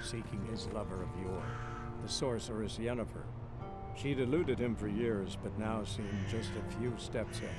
seeking his lover of yore, the sorceress Yennefer. She'd eluded him for years, but now seemed just a few steps ahead.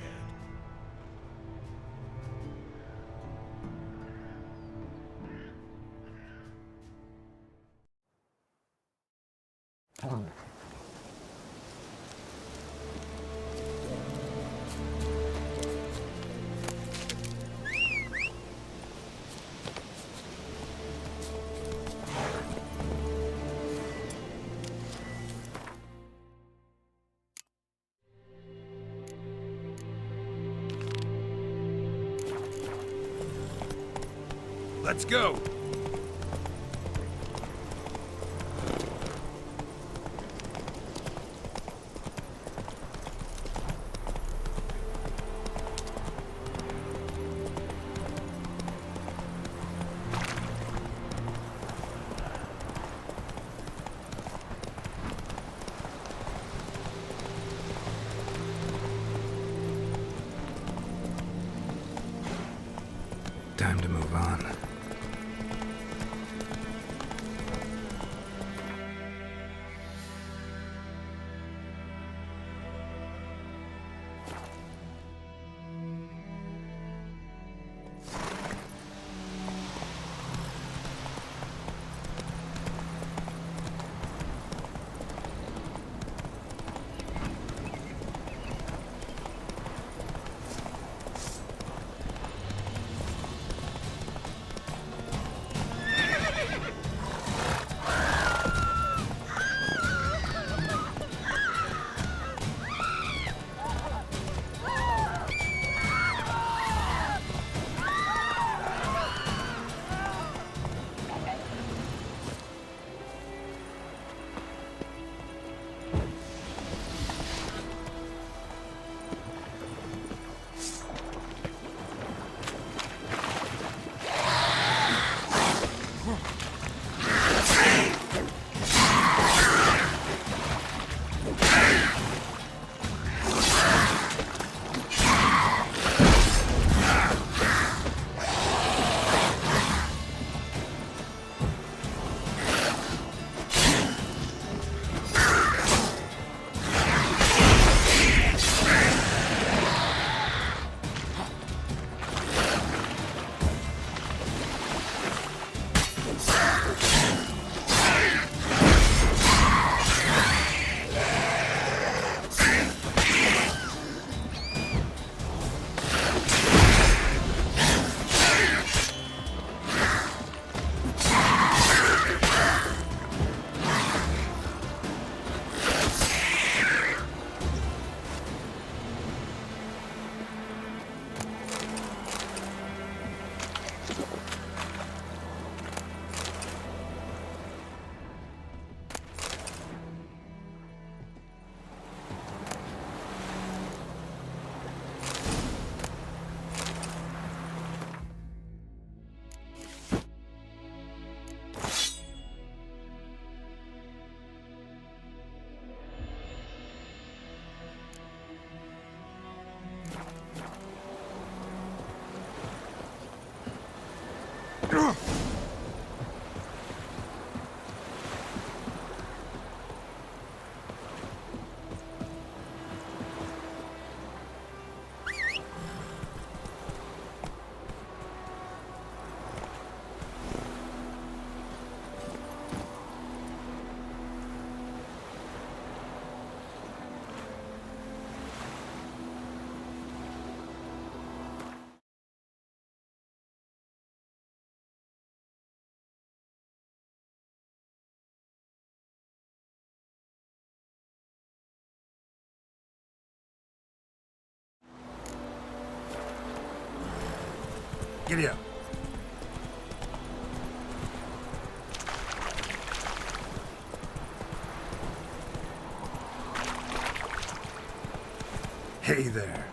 Let's go! Time to move on. Giddy up. Hey there.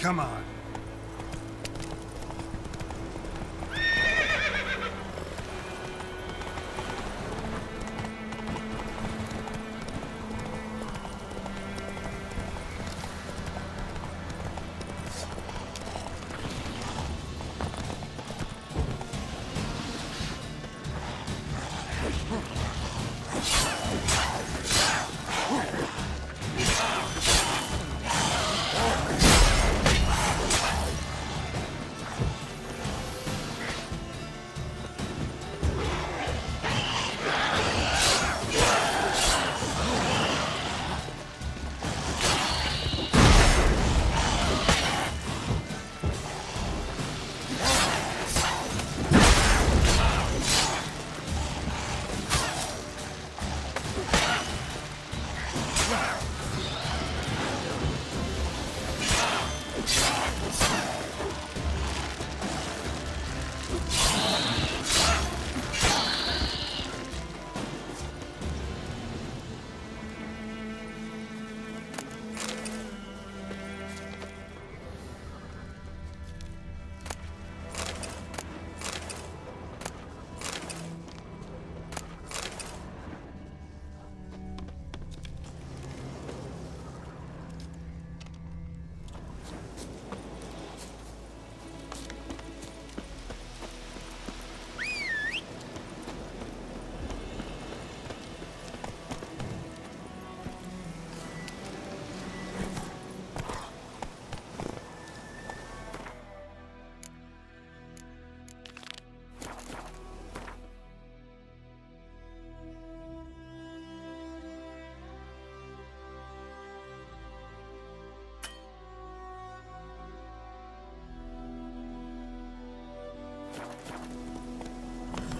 Come on.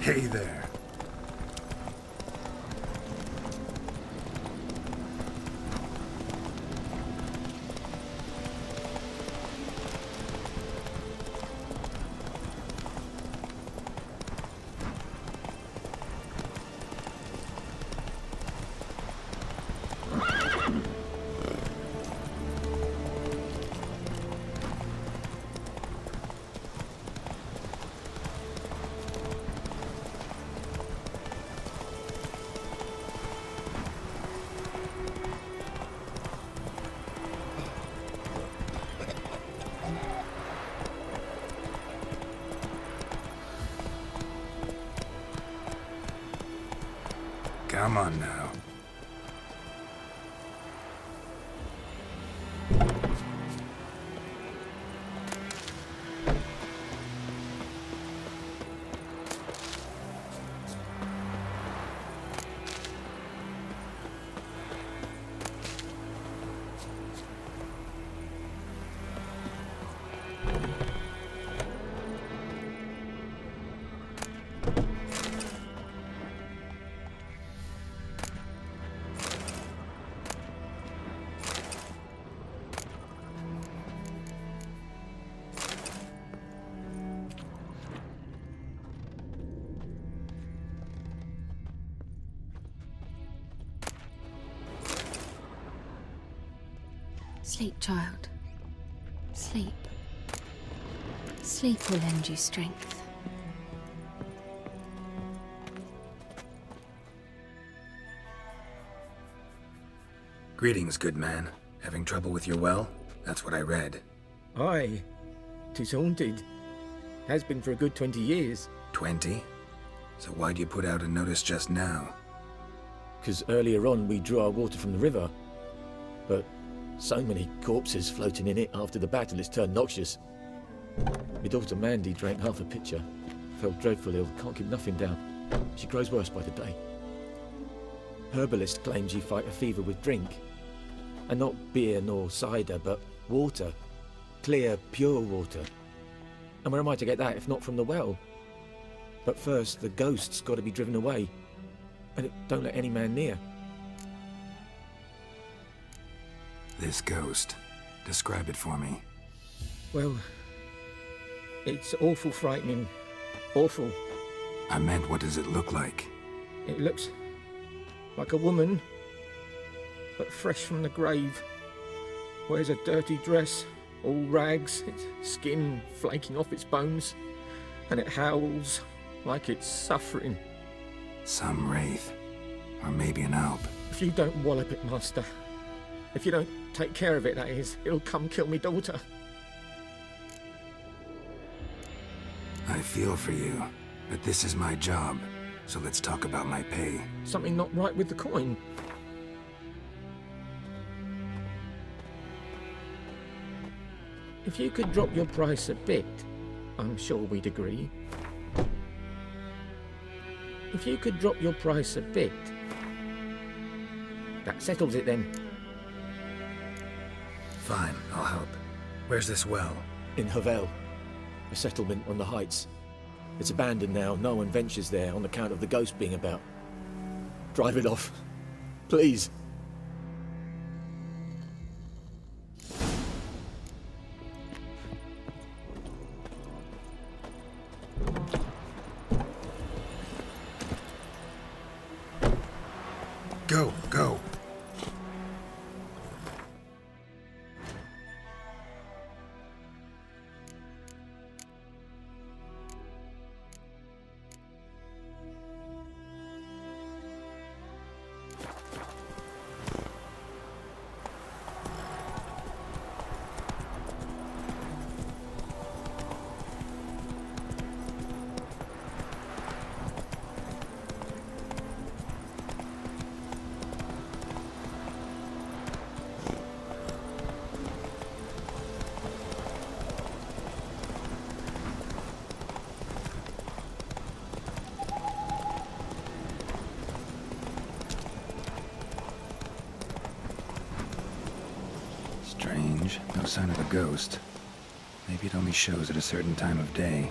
Hey there. Come on now. Sleep, child. Sleep. Sleep will lend you strength. Greetings, good man. Having trouble with your well? That's what I read. Aye. 'Tis haunted. Has been for a good 20 years. 20? So why'd you put out a notice just now? 'Cause earlier on we drew our water from the river. But so many corpses floating in it after the battle it's turned noxious. My daughter Mandy drank half a pitcher. Fell dreadful ill, can't keep nothing down. She grows worse by the day. Herbalist claims you fight a fever with drink. And not beer nor cider, but water. Clear, pure water. And where am I to get that if not from the well? But first, the ghost's got to be driven away. And it don't let any man near. This ghost. Describe it for me. Well, it's awful frightening. Awful. I meant, what does it look like? It looks like a woman, but fresh from the grave. Wears a dirty dress, all rags, its skin flaking off its bones, and it howls like it's suffering. Some wraith. Or maybe an alp. If you don't wallop it, Master, if you don't take care of it, that is, it'll come kill me daughter. I feel for you, but this is my job, so let's talk about my pay. Something not right with the coin. If you could drop your price a bit, I'm sure we'd agree. If you could drop your price a bit, that settles it then. Fine, I'll help. Where's this well? In Havel, a settlement on the heights. It's abandoned now, no one ventures there on account of the ghost being about. Drive it off, please. Go, go. Strange. No sign of a ghost. Maybe it only shows at a certain time of day.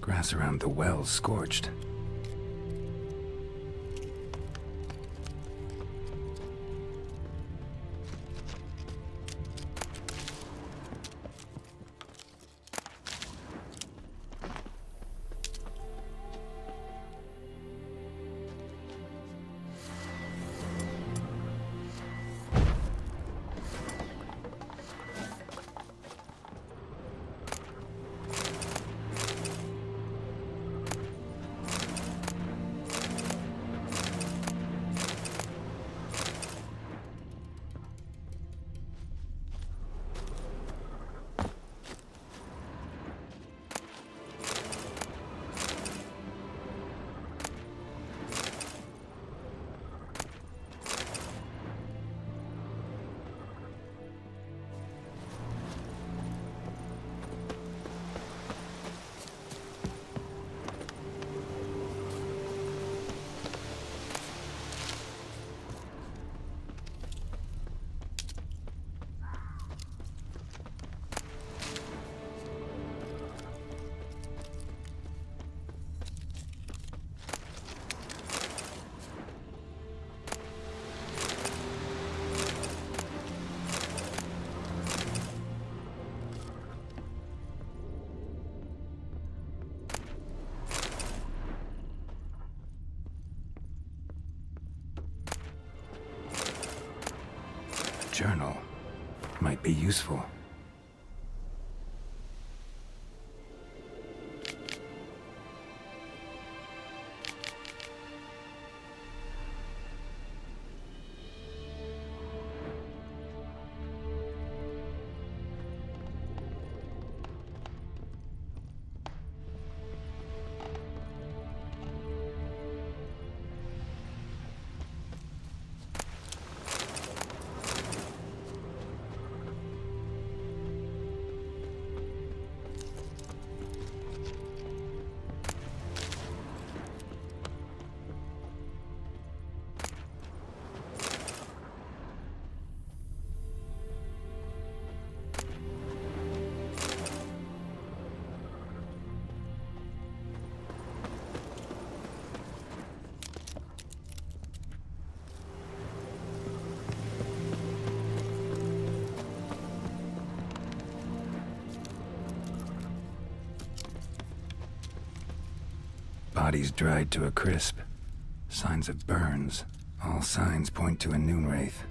Grass around the well's scorched. Journal might be useful. Bodies dried to a crisp. Signs of burns. All signs point to a noon wraith.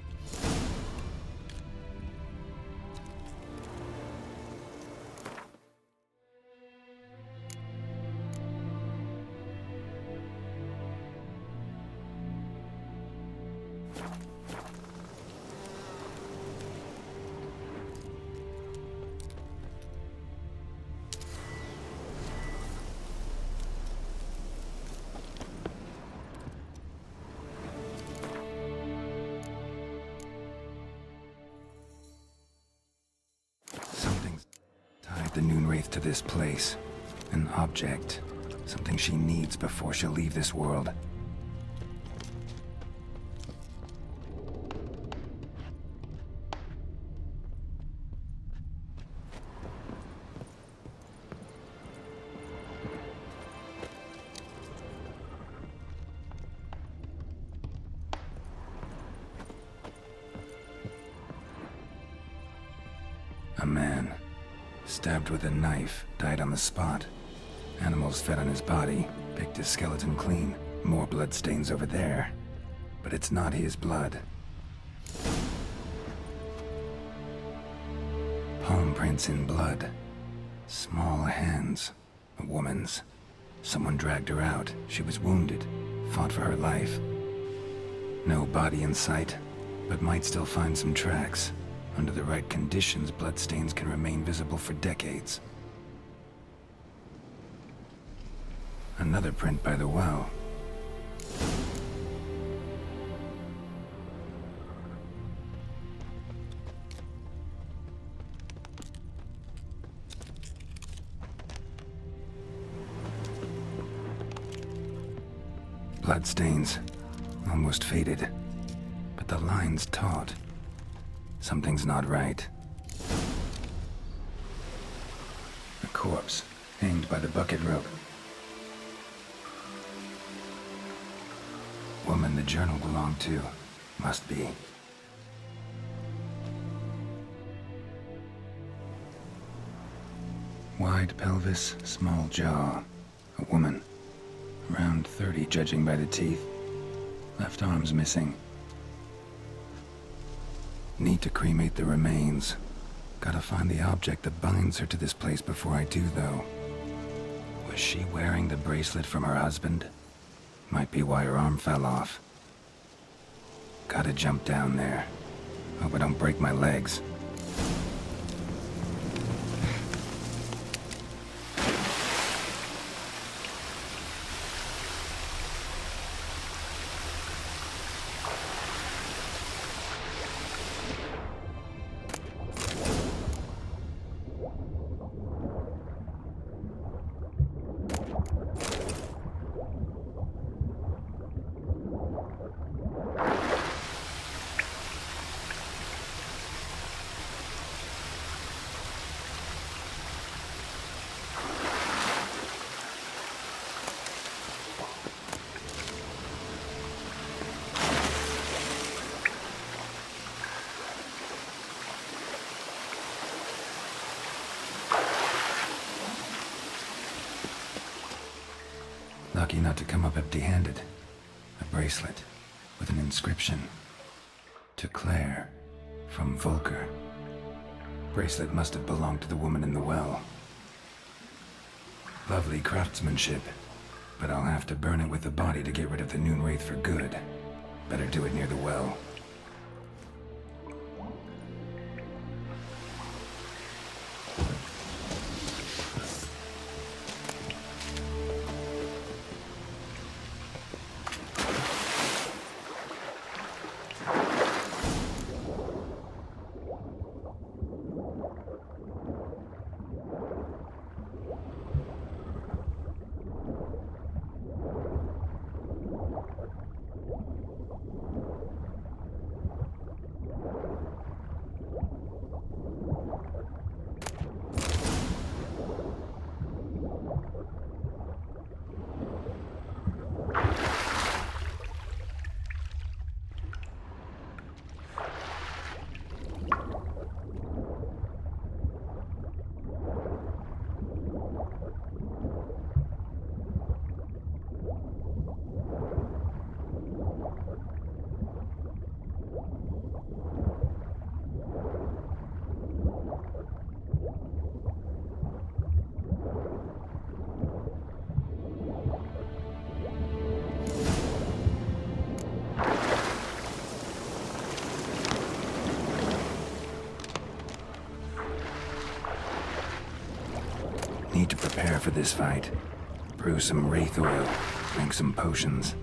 Something's tied the noon wraith to this place. An object. Something she needs before she'll leave this world. A man, stabbed with a knife, died on the spot. Animals fed on his body, picked his skeleton clean. More bloodstains over there. But it's not his blood. Palm prints in blood. Small hands. A woman's. Someone dragged her out. She was wounded. Fought for her life. No body in sight, but might still find some tracks. Under the right conditions, bloodstains can remain visible for decades. Another print by the well. Bloodstains, almost faded, but the line's taut. Something's not right. A corpse, hanged by the bucket rope. Woman the journal belonged to. Must be. Wide pelvis, small jaw. A woman. Around 30, judging by the teeth. Left arm's missing. Need to cremate the remains. Gotta find the object that binds her to this place before I do, though. Was she wearing the bracelet from her husband? Might be why her arm fell off. Gotta jump down there. Hope I don't break my legs. Lucky not to come up empty-handed. A bracelet with an inscription. To Claire, from Volker. Bracelet must have belonged to the woman in the well. Lovely craftsmanship, but I'll have to burn it with the body to get rid of the noon wraith for good. Better do it near the well. Need to prepare for this fight. Brew some wraith oil, make some potions.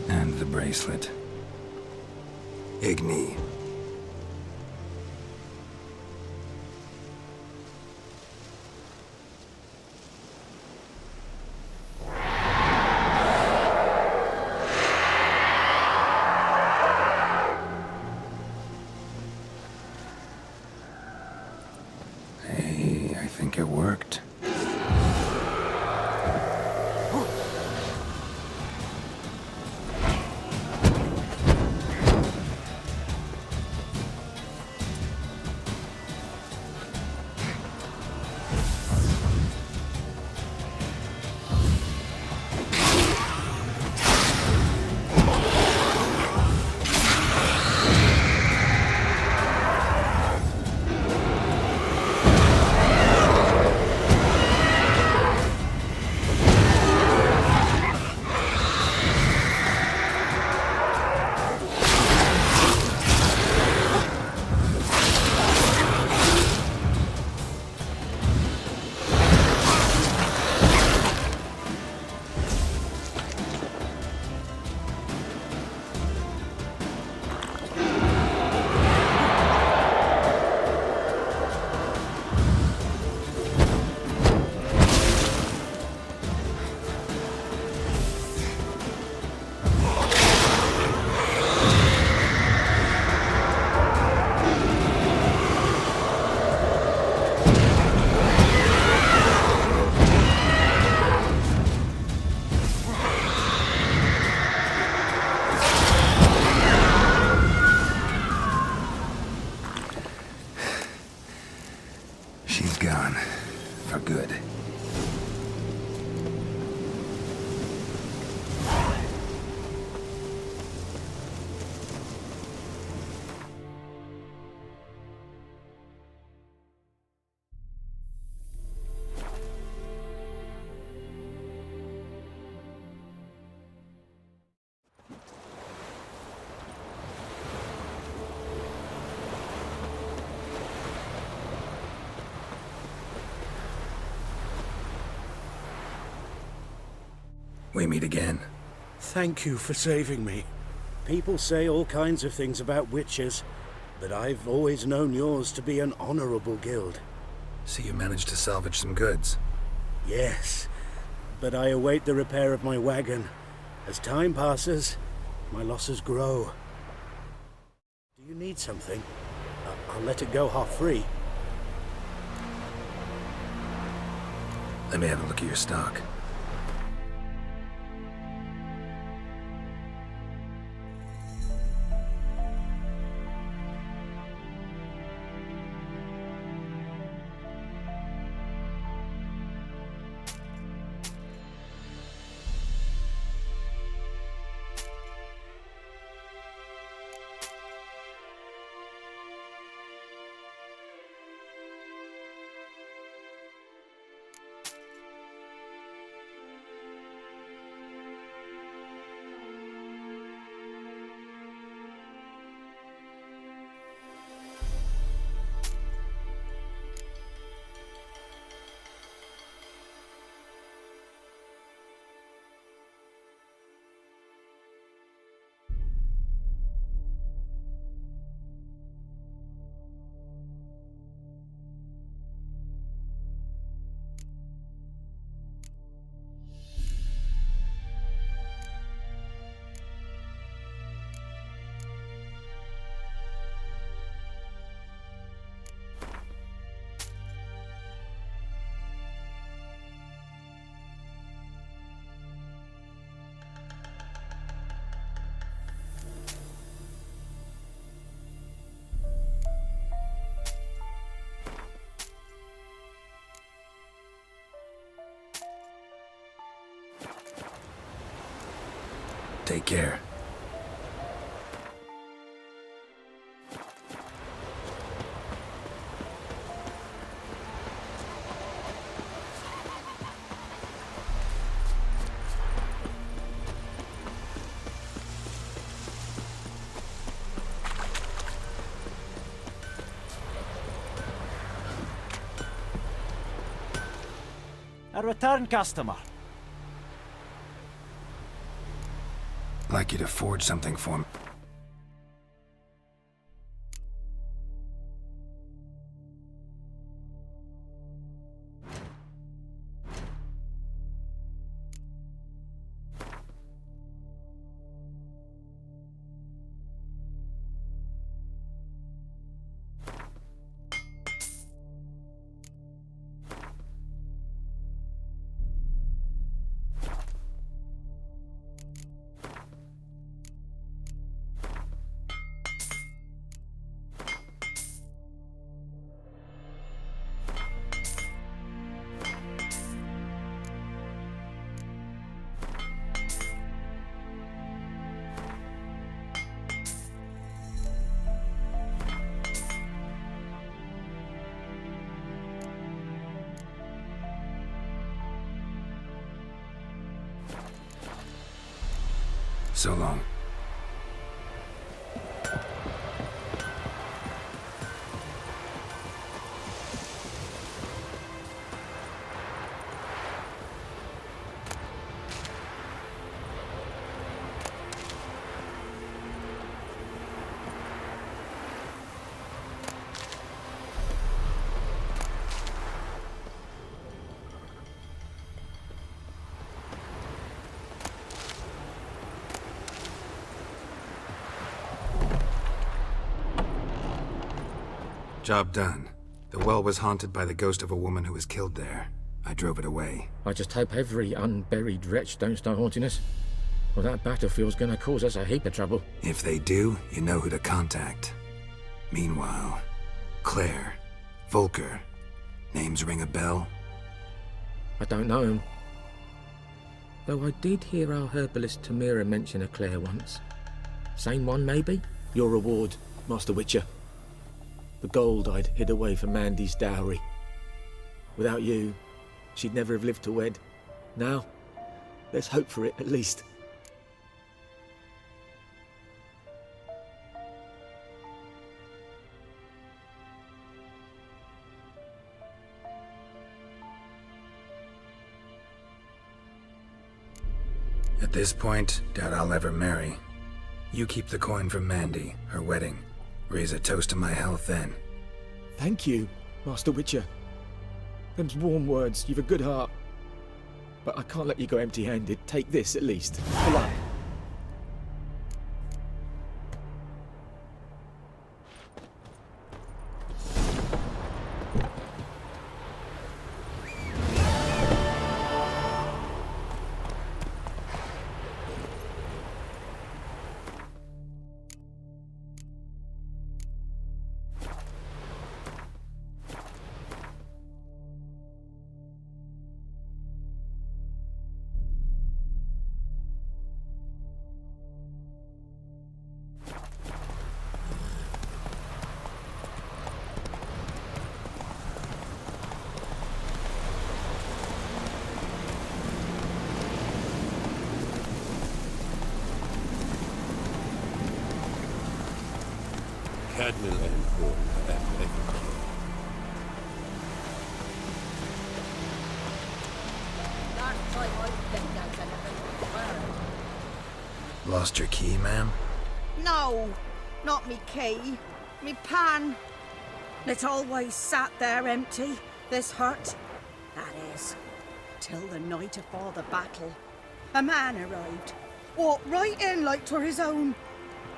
And the bracelet. Igni. Hey, I think it worked. She's gone. For good. We meet again. Thank you for saving me. People say all kinds of things about witches, but I've always known yours to be an honorable guild. So you managed to salvage some goods? Yes, but I await the repair of my wagon. As time passes, my losses grow. Do you need something? I'll let it go half-free. Let me have a look at your stock. Take care. A return customer. I'd like you to forge something for me. So long. Job done. The well was haunted by the ghost of a woman who was killed there. I drove it away. I just hope every unburied wretch don't start haunting us. Well, that battlefield's gonna cause us a heap of trouble. If they do, you know who to contact. Meanwhile, Claire, Volker, names ring a bell? I don't know him. Though I did hear our herbalist Tamira mention a Claire once. Same one, maybe? Your reward, Master Witcher. The gold I'd hid away for Mandy's dowry. Without you, she'd never have lived to wed. Now, there's hope for it, at least. At this point, doubt I'll ever marry. You keep the coin from Mandy, her wedding. Raise a toast to my health then. Thank you, Master Witcher. Them's warm words, you've a good heart. But I can't let you go empty-handed. Take this, at least. For luck. That will end poorly, I think. Lost your key, ma'am? No, not me key. Me pan. It always sat there empty, this hut. That is, till the night afore the battle. A man arrived, walked right in like 'twere his own.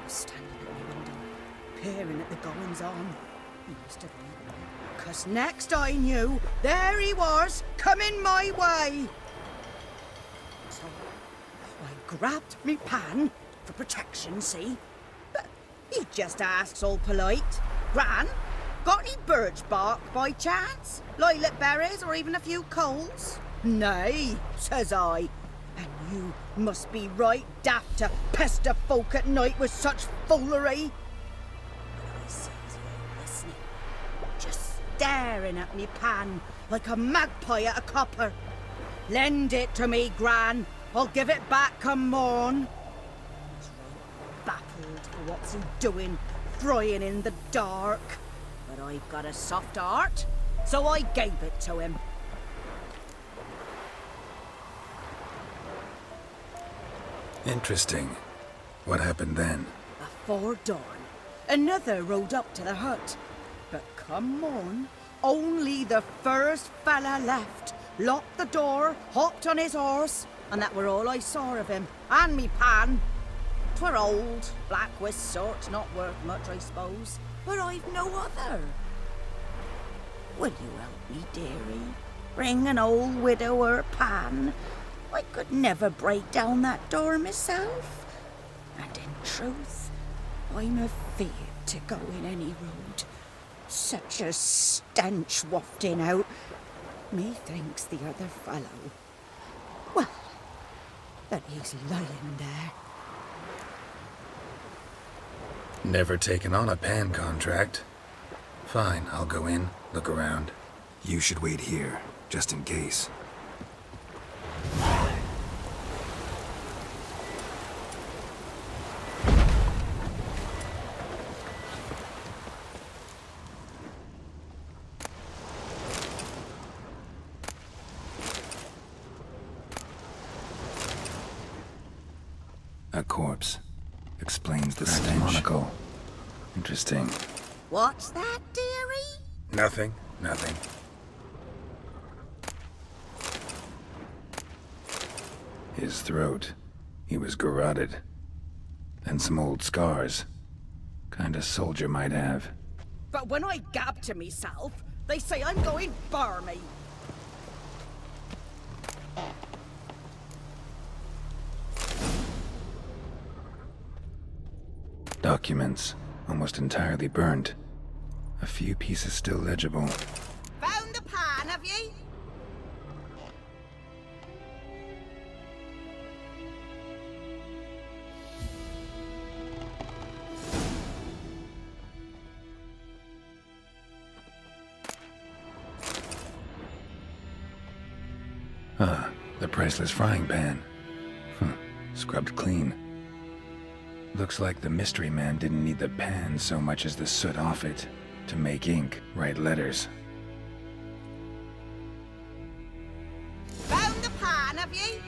Standing at my window, peering at the goings-on. He must have been, 'cause next I knew, there he was, coming my way. So I grabbed me pan for protection, see? But he just asks all polite, Gran, got any birch bark by chance? Lilac berries or even a few coals? Nay, says I. And you must be right daft to pester folk at night with such foolery. But I sees he ain't listening, just staring at me pan like a magpie at a copper. Lend it to me, Gran. I'll give it back come morn. He's right baffled for what's he doing, frying in the dark. But I've got a soft heart, so I gave it to him. Interesting. What happened then? Afore dawn, another rode up to the hut. But come morn, only the first fella left. Locked the door, hopped on his horse, and that were all I saw of him. And me pan. 'Twere old, black with sort, not worth much, I suppose. But I've no other. Will you help me, dearie? Bring an old widower pan. I could never break down that door myself. And in truth, I'm afeard to go in any road. Such a stench wafting out. Methinks the other fellow, well, that he's lying there. Never taken on a pan contract. Fine, I'll go in, look around. You should wait here, just in case. A corpse. Explains the stench. Monocle. Interesting. What's that, dearie? Nothing. His throat. He was garroted. And some old scars. Kind of soldier might have. But when I gab to myself, they say I'm going barmy. Documents. Almost entirely burnt. A few pieces still legible. Found the pan, have ye? Ah, the priceless frying pan. Scrubbed clean. Looks like the mystery man didn't need the pan so much as the soot off it to make ink, write letters. Found the pan, have ye?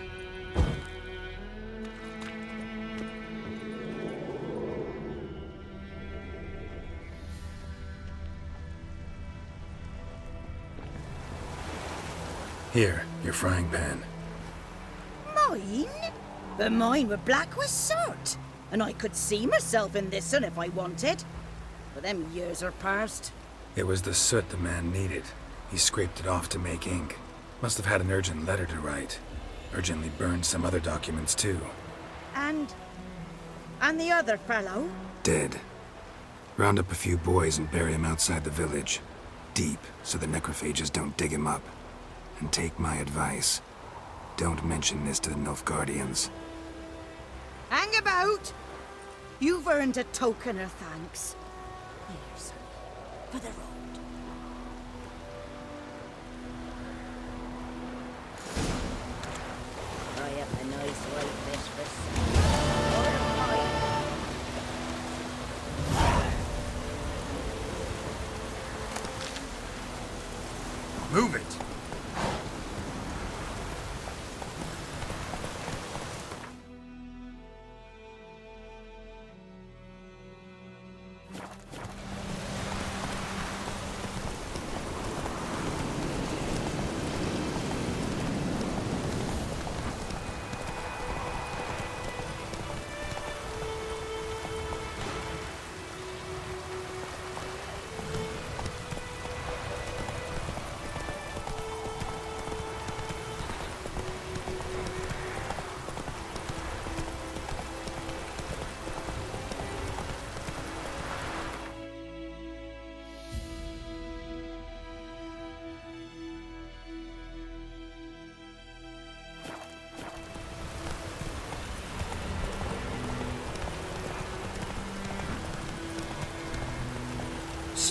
Here, your frying pan. Mine? But mine were black with soot. And I could see myself in this one if I wanted. But them years are past. It was the soot the man needed. He scraped it off to make ink. Must have had an urgent letter to write. Urgently burned some other documents too. And the other fellow? Dead. Round up a few boys and bury him outside the village. Deep, so the necrophages don't dig him up. And take my advice. Don't mention this to the Nilfgaardians. Hang about! You've earned a token of thanks. Here, son, for the road. Try up a nice white fish for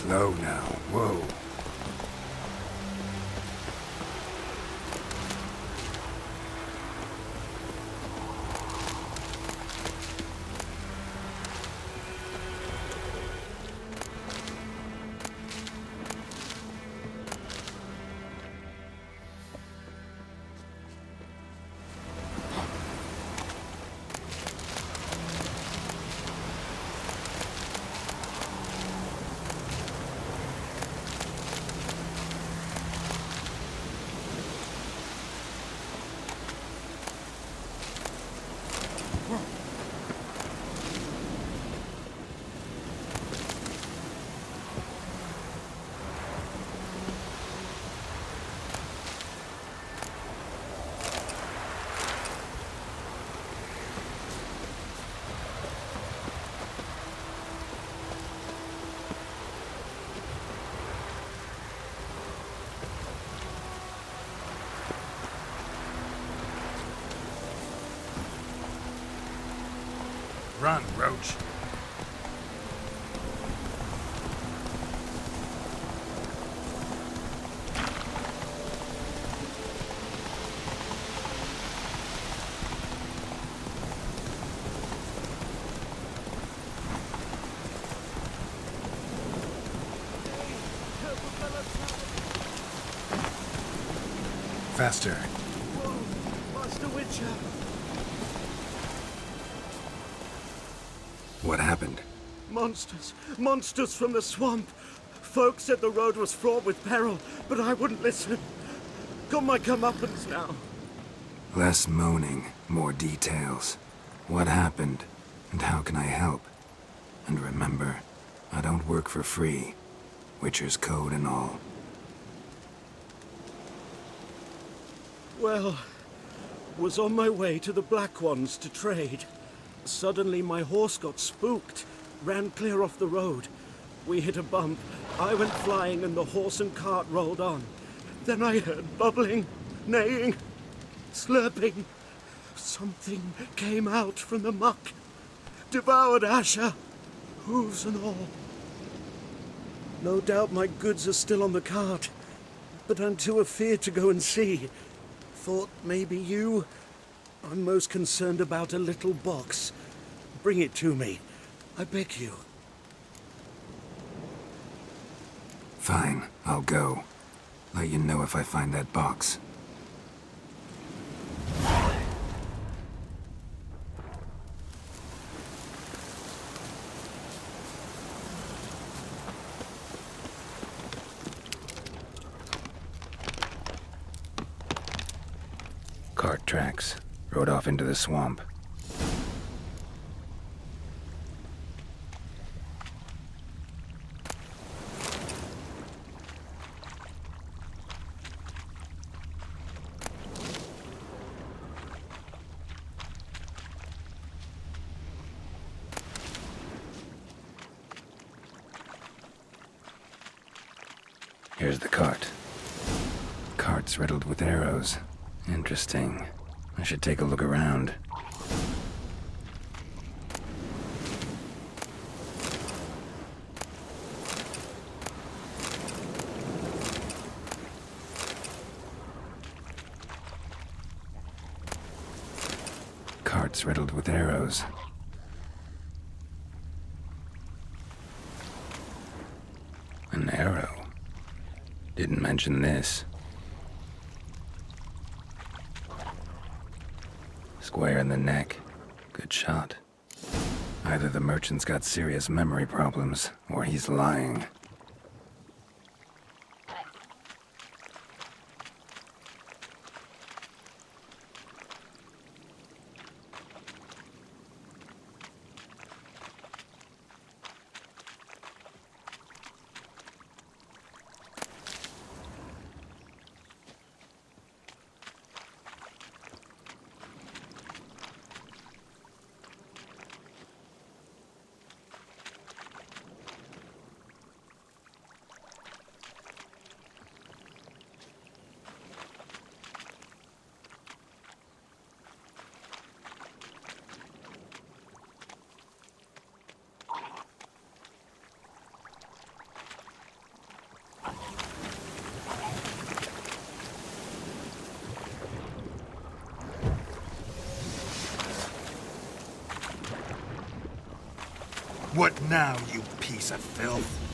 Slow now. Whoa. Run, Roach. Faster. Master Witcher! What happened? Monsters! Monsters from the swamp! Folk said the road was fraught with peril, but I wouldn't listen. Got my comeuppance now. Less moaning, more details. What happened, and how can I help? And remember, I don't work for free. Witcher's code and all. Well, was on my way to the Black Ones to trade. Suddenly my horse got spooked, ran clear off the road. We hit a bump, I went flying and the horse and cart rolled on. Then I heard bubbling, neighing, slurping. Something came out from the muck, devoured Asher, hooves and all. No doubt my goods are still on the cart, but I'm too afeard to go and see. Thought maybe you... I'm most concerned about a little box. Bring it to me. I beg you. Fine, I'll go. Let you know if I find that box. Cart tracks. Rode off into the swamp. Here's the cart. Cart's riddled with arrows. Interesting. I should take a look around. Cart's riddled with arrows. An arrow. Didn't mention this. Square in the neck. Good shot. Either the merchant's got serious memory problems, or he's lying. What now, you piece of filth?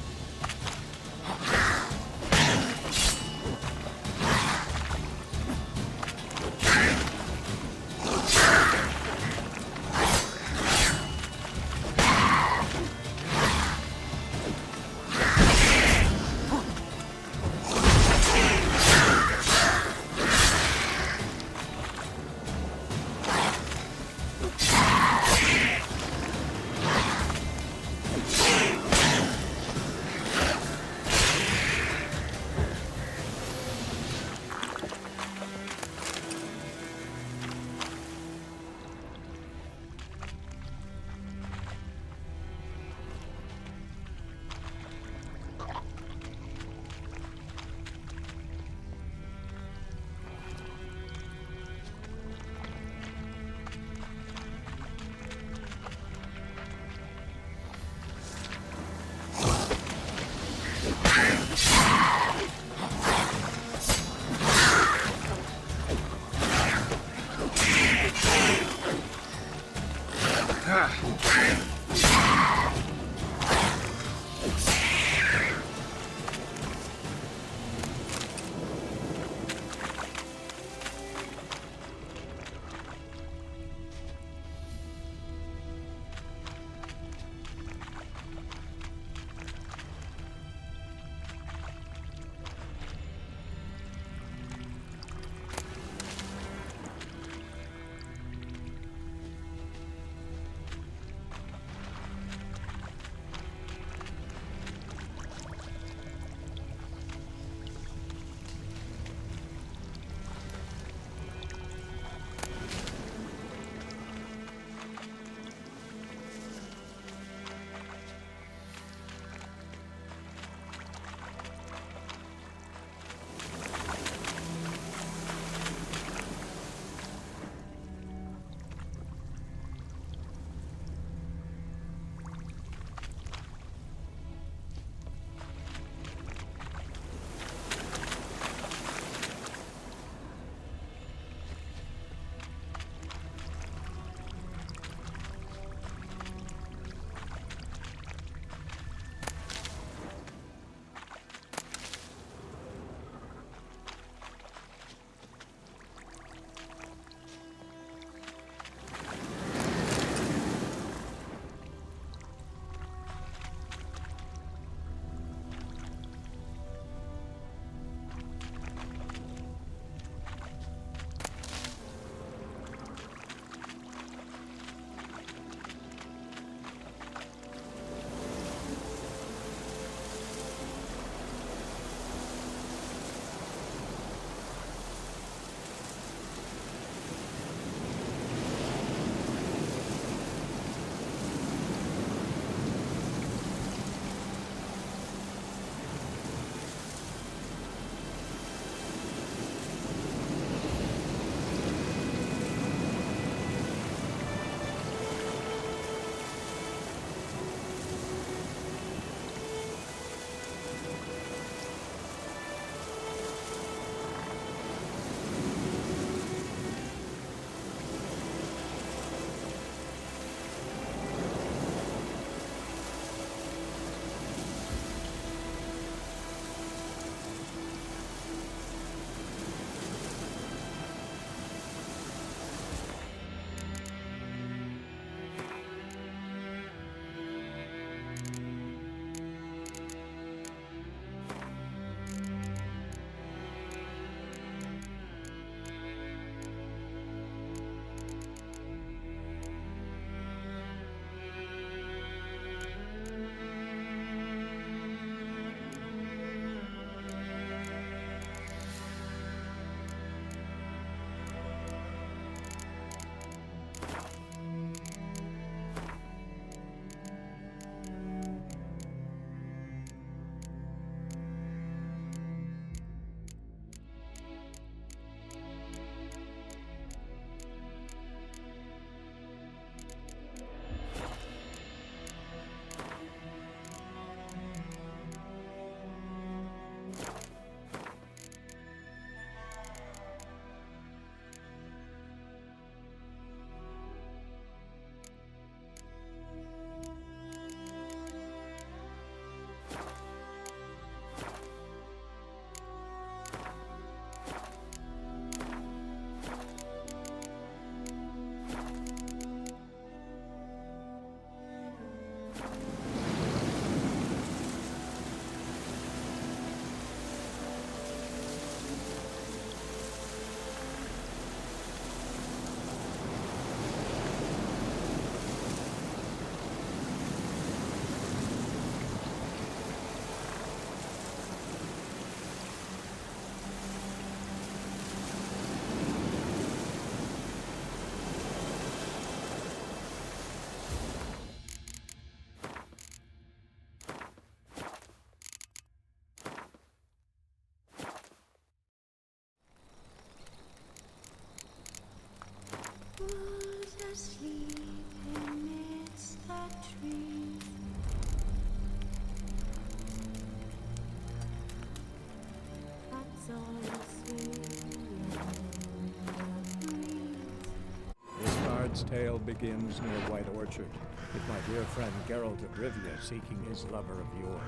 Geralt's tale begins near White Orchard, with my dear friend Geralt of Rivia seeking his lover of yore,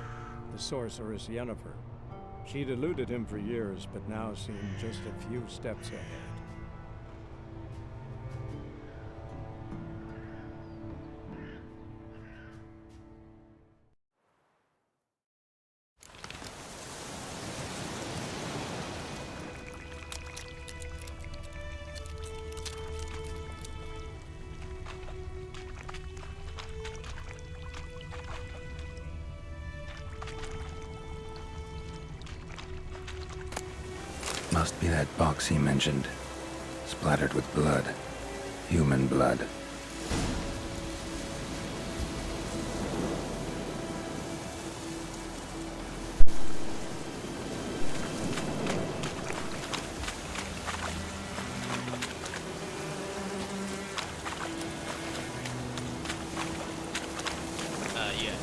the sorceress Yennefer. She'd eluded him for years, but now seemed just a few steps ahead. Must be that box he mentioned. Splattered with blood. Human blood. Yeah.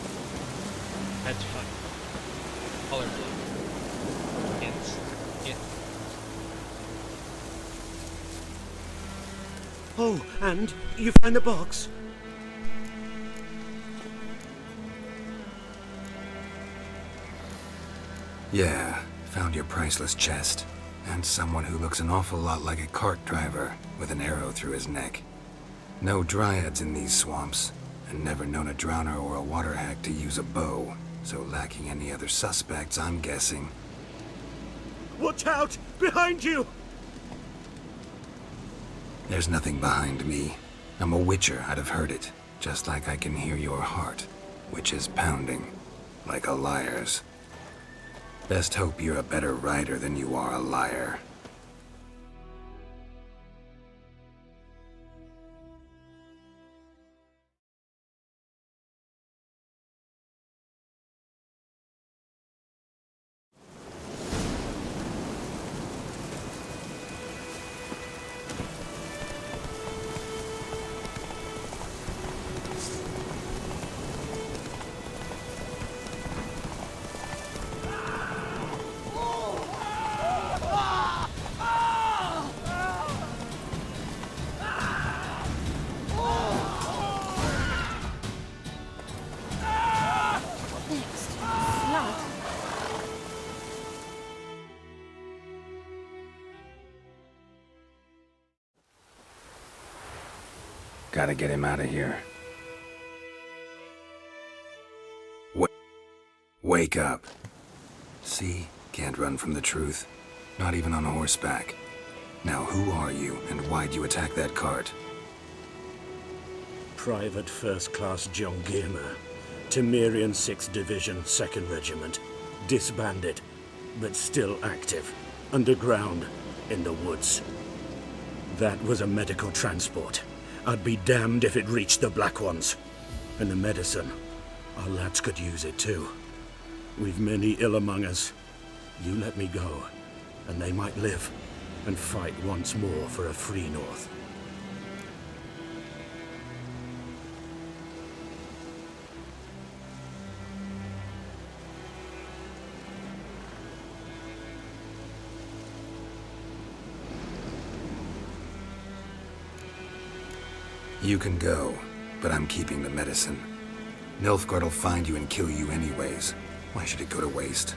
That's fun. Color blue. Hints. Yeah. Oh, and you find the box? Yeah, found your priceless chest. And someone who looks an awful lot like a cart driver with an arrow through his neck. No dryads in these swamps, and never known a drowner or a water hack to use a bow. So lacking any other suspects, I'm guessing. Watch out! Behind you! There's nothing behind me. I'm a witcher, I'd have heard it. Just like I can hear your heart, which is pounding, like a liar's. Best hope you're a better rider than you are a liar. Next, flood. Gotta get him out of here. Wake up. See? Can't run from the truth. Not even on horseback. Now who are you, and why'd you attack that cart? Private First Class John Giermer. Temerian 6th Division, 2nd Regiment. Disbanded, but still active. Underground, in the woods. That was a medical transport. I'd be damned if it reached the Black Ones. And the medicine. Our lads could use it too. We've many ill among us. You let me go, and they might live, and fight once more for a free North. You can go, but I'm keeping the medicine. Nilfgaard will find you and kill you anyways. Why should it go to waste?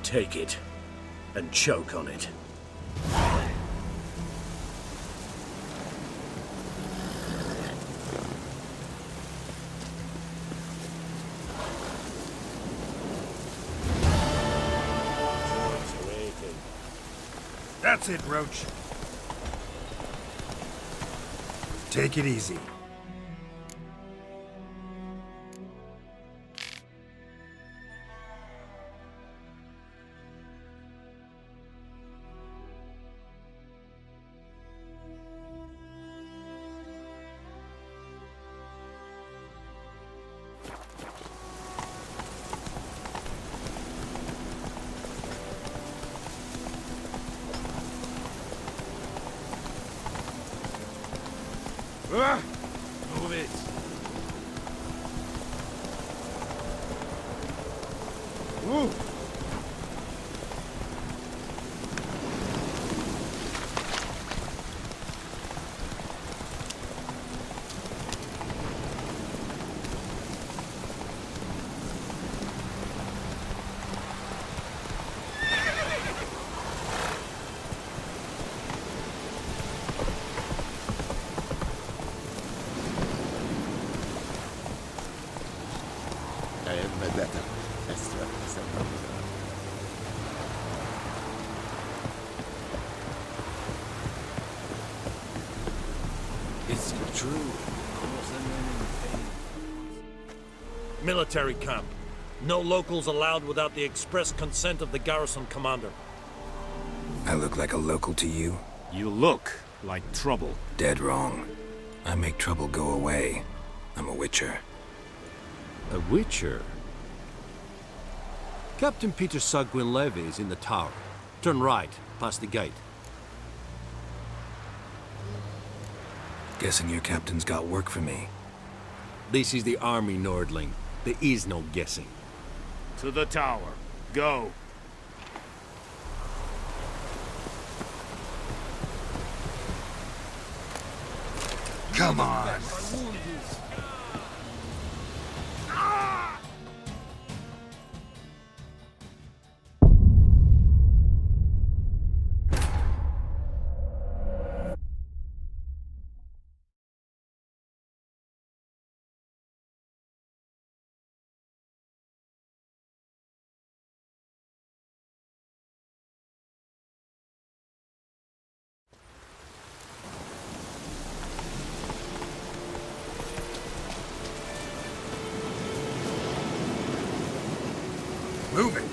Take it, and choke on it. That's it, Roach. Take it easy. Move it. Move. Is it true? Military camp. No locals allowed without the express consent of the garrison commander. I look like a local to you? You look like trouble. Dead wrong. I make trouble go away. I'm a witcher. A witcher? Captain Peter Sagwin Levy is in the tower. Turn right, past the gate. Guessing your captain's got work for me. This is the army, Nordling. There is no guessing. To the tower. Go. Come on! Move it!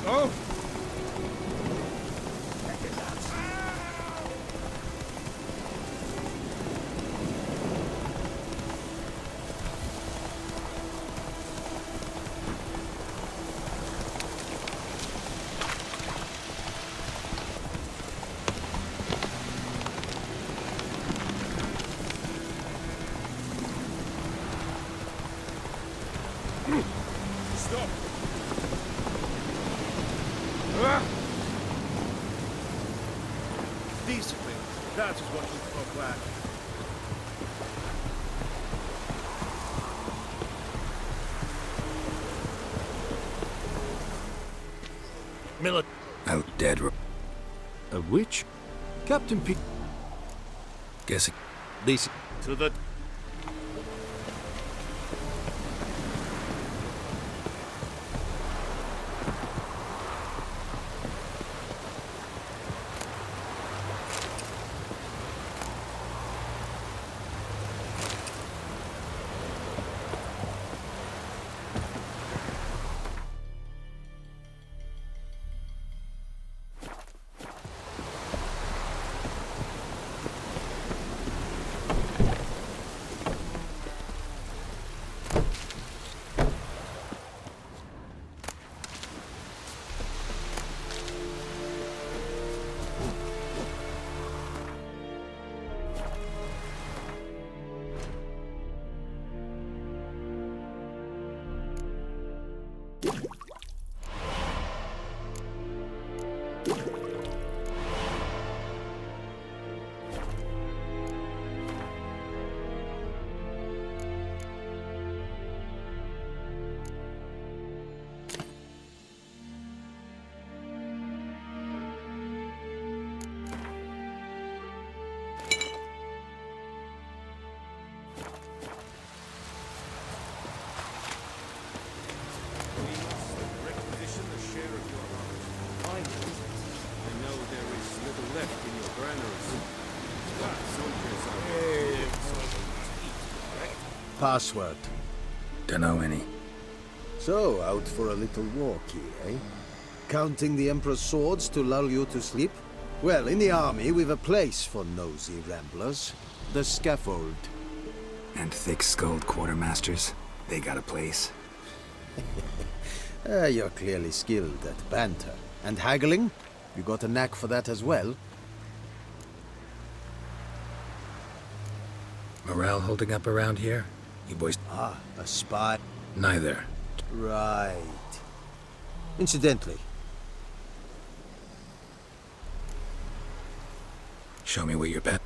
Oh! Stop! Discipline. That is what you call black. I'm dead. A witch? Captain Pete. Guessing. This. To the... Password. Dunno any. So, out for a little walkie, eh? Counting the Emperor's swords to lull you to sleep? Well, in the army, we've a place for nosy ramblers. The scaffold. And thick-skulled quartermasters. They got a place. You're clearly skilled at banter. And haggling? You got a knack for that as well? Morale holding up around here? You boys... Ah, a spy. Neither. Right. Incidentally, Show me what you're bet.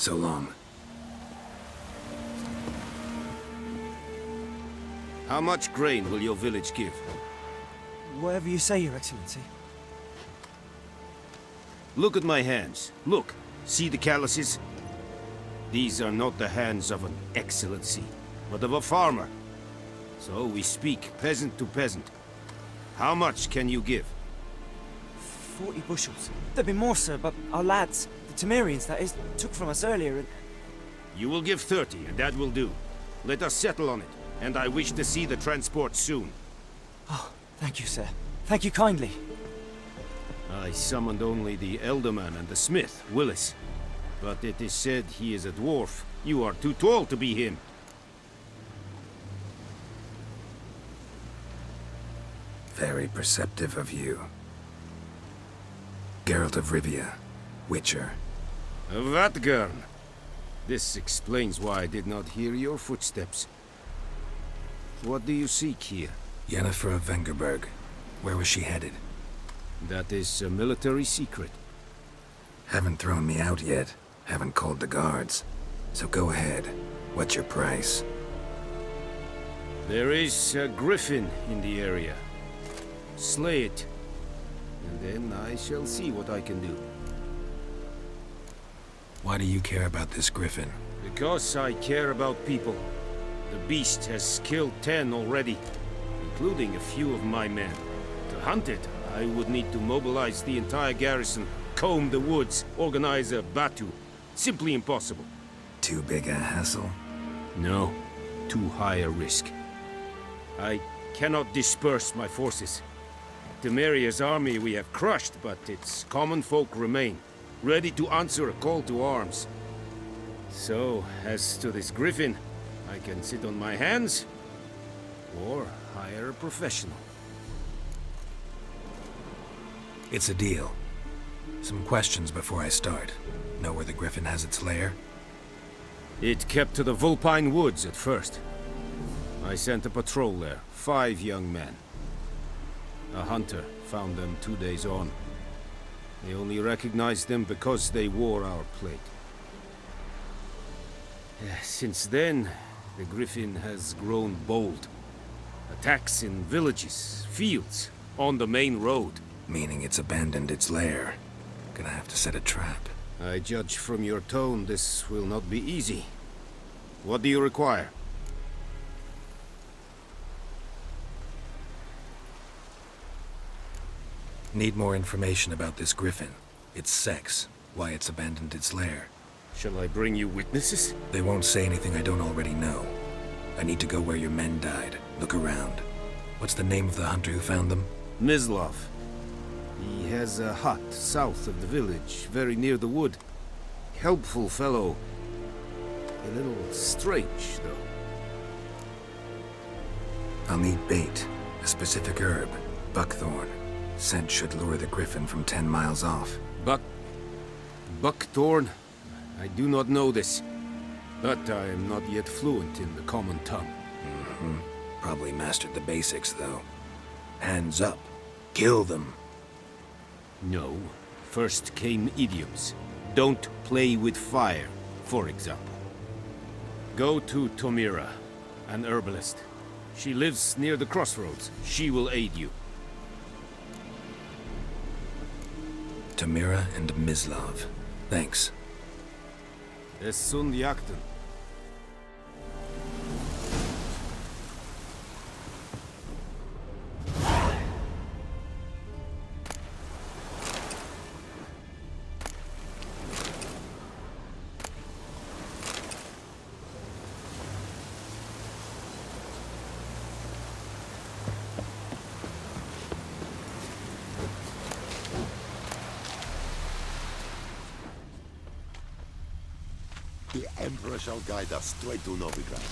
so long. How much grain will your village give? Whatever you say, Your Excellency. Look at my hands. Look. See the calluses? These are not the hands of an excellency, but of a farmer. So we speak peasant to peasant. How much can you give? 40 bushels. There'd be more, sir, but our lads, the Temerians, that is, took from us earlier and... You will give 30, and that will do. Let us settle on it, and I wish to see the transport soon. Oh, thank you, sir. Thank you kindly. I summoned only the Elderman and the smith, Willis. But it is said he is a dwarf. You are too tall to be him. Very perceptive of you. Geralt of Rivia, Witcher. Vatgern. This explains why I did not hear your footsteps. What do you seek here? Yennefer of Vengerberg. Where was she headed? That is a military secret. Haven't thrown me out yet. Haven't called the guards. So go ahead. What's your price? There is a griffin in the area. Slay it. And then I shall see what I can do. Why do you care about this griffin? Because I care about people. The beast has killed 10 already, including a few of my men. To hunt it, I would need to mobilize the entire garrison, comb the woods, organize a batu. Simply impossible. Too big a hassle? No, too high a risk. I cannot disperse my forces. Temeria's army we have crushed, but its common folk remain, ready to answer a call to arms. So, as to this griffin, I can sit on my hands, or hire a professional. It's a deal. Some questions before I start. Know where the griffin has its lair? It kept to the Vulpine Woods at first. I sent a patrol there, 5 young men. A hunter found them 2 days on. They only recognized them because they wore our plate. Since then, the griffin has grown bold. Attacks in villages, fields, on the main road. Meaning it's abandoned its lair. Gonna have to set a trap. I judge from your tone this will not be easy. What do you require? Need more information about this griffin. Its sex, why it's abandoned its lair. Shall I bring you witnesses? They won't say anything I don't already know. I need to go where your men died. Look around. What's the name of the hunter who found them? Mislav. He has a hut south of the village, very near the wood. Helpful fellow. A little strange, though. I'll need bait. A specific herb. Buckthorn. Scent should lure the griffin from 10 miles off. Buckthorn? I do not know this. But I am not yet fluent in the common tongue. Probably mastered the basics, though. Hands up. Kill them. No. First came idioms. Don't play with fire, for example. Go to Tomira, an herbalist. She lives near the crossroads. She will aid you. Tamira and Mislav. Thanks. Es sunt jakten. The Emperor shall guide us straight to Novigrad.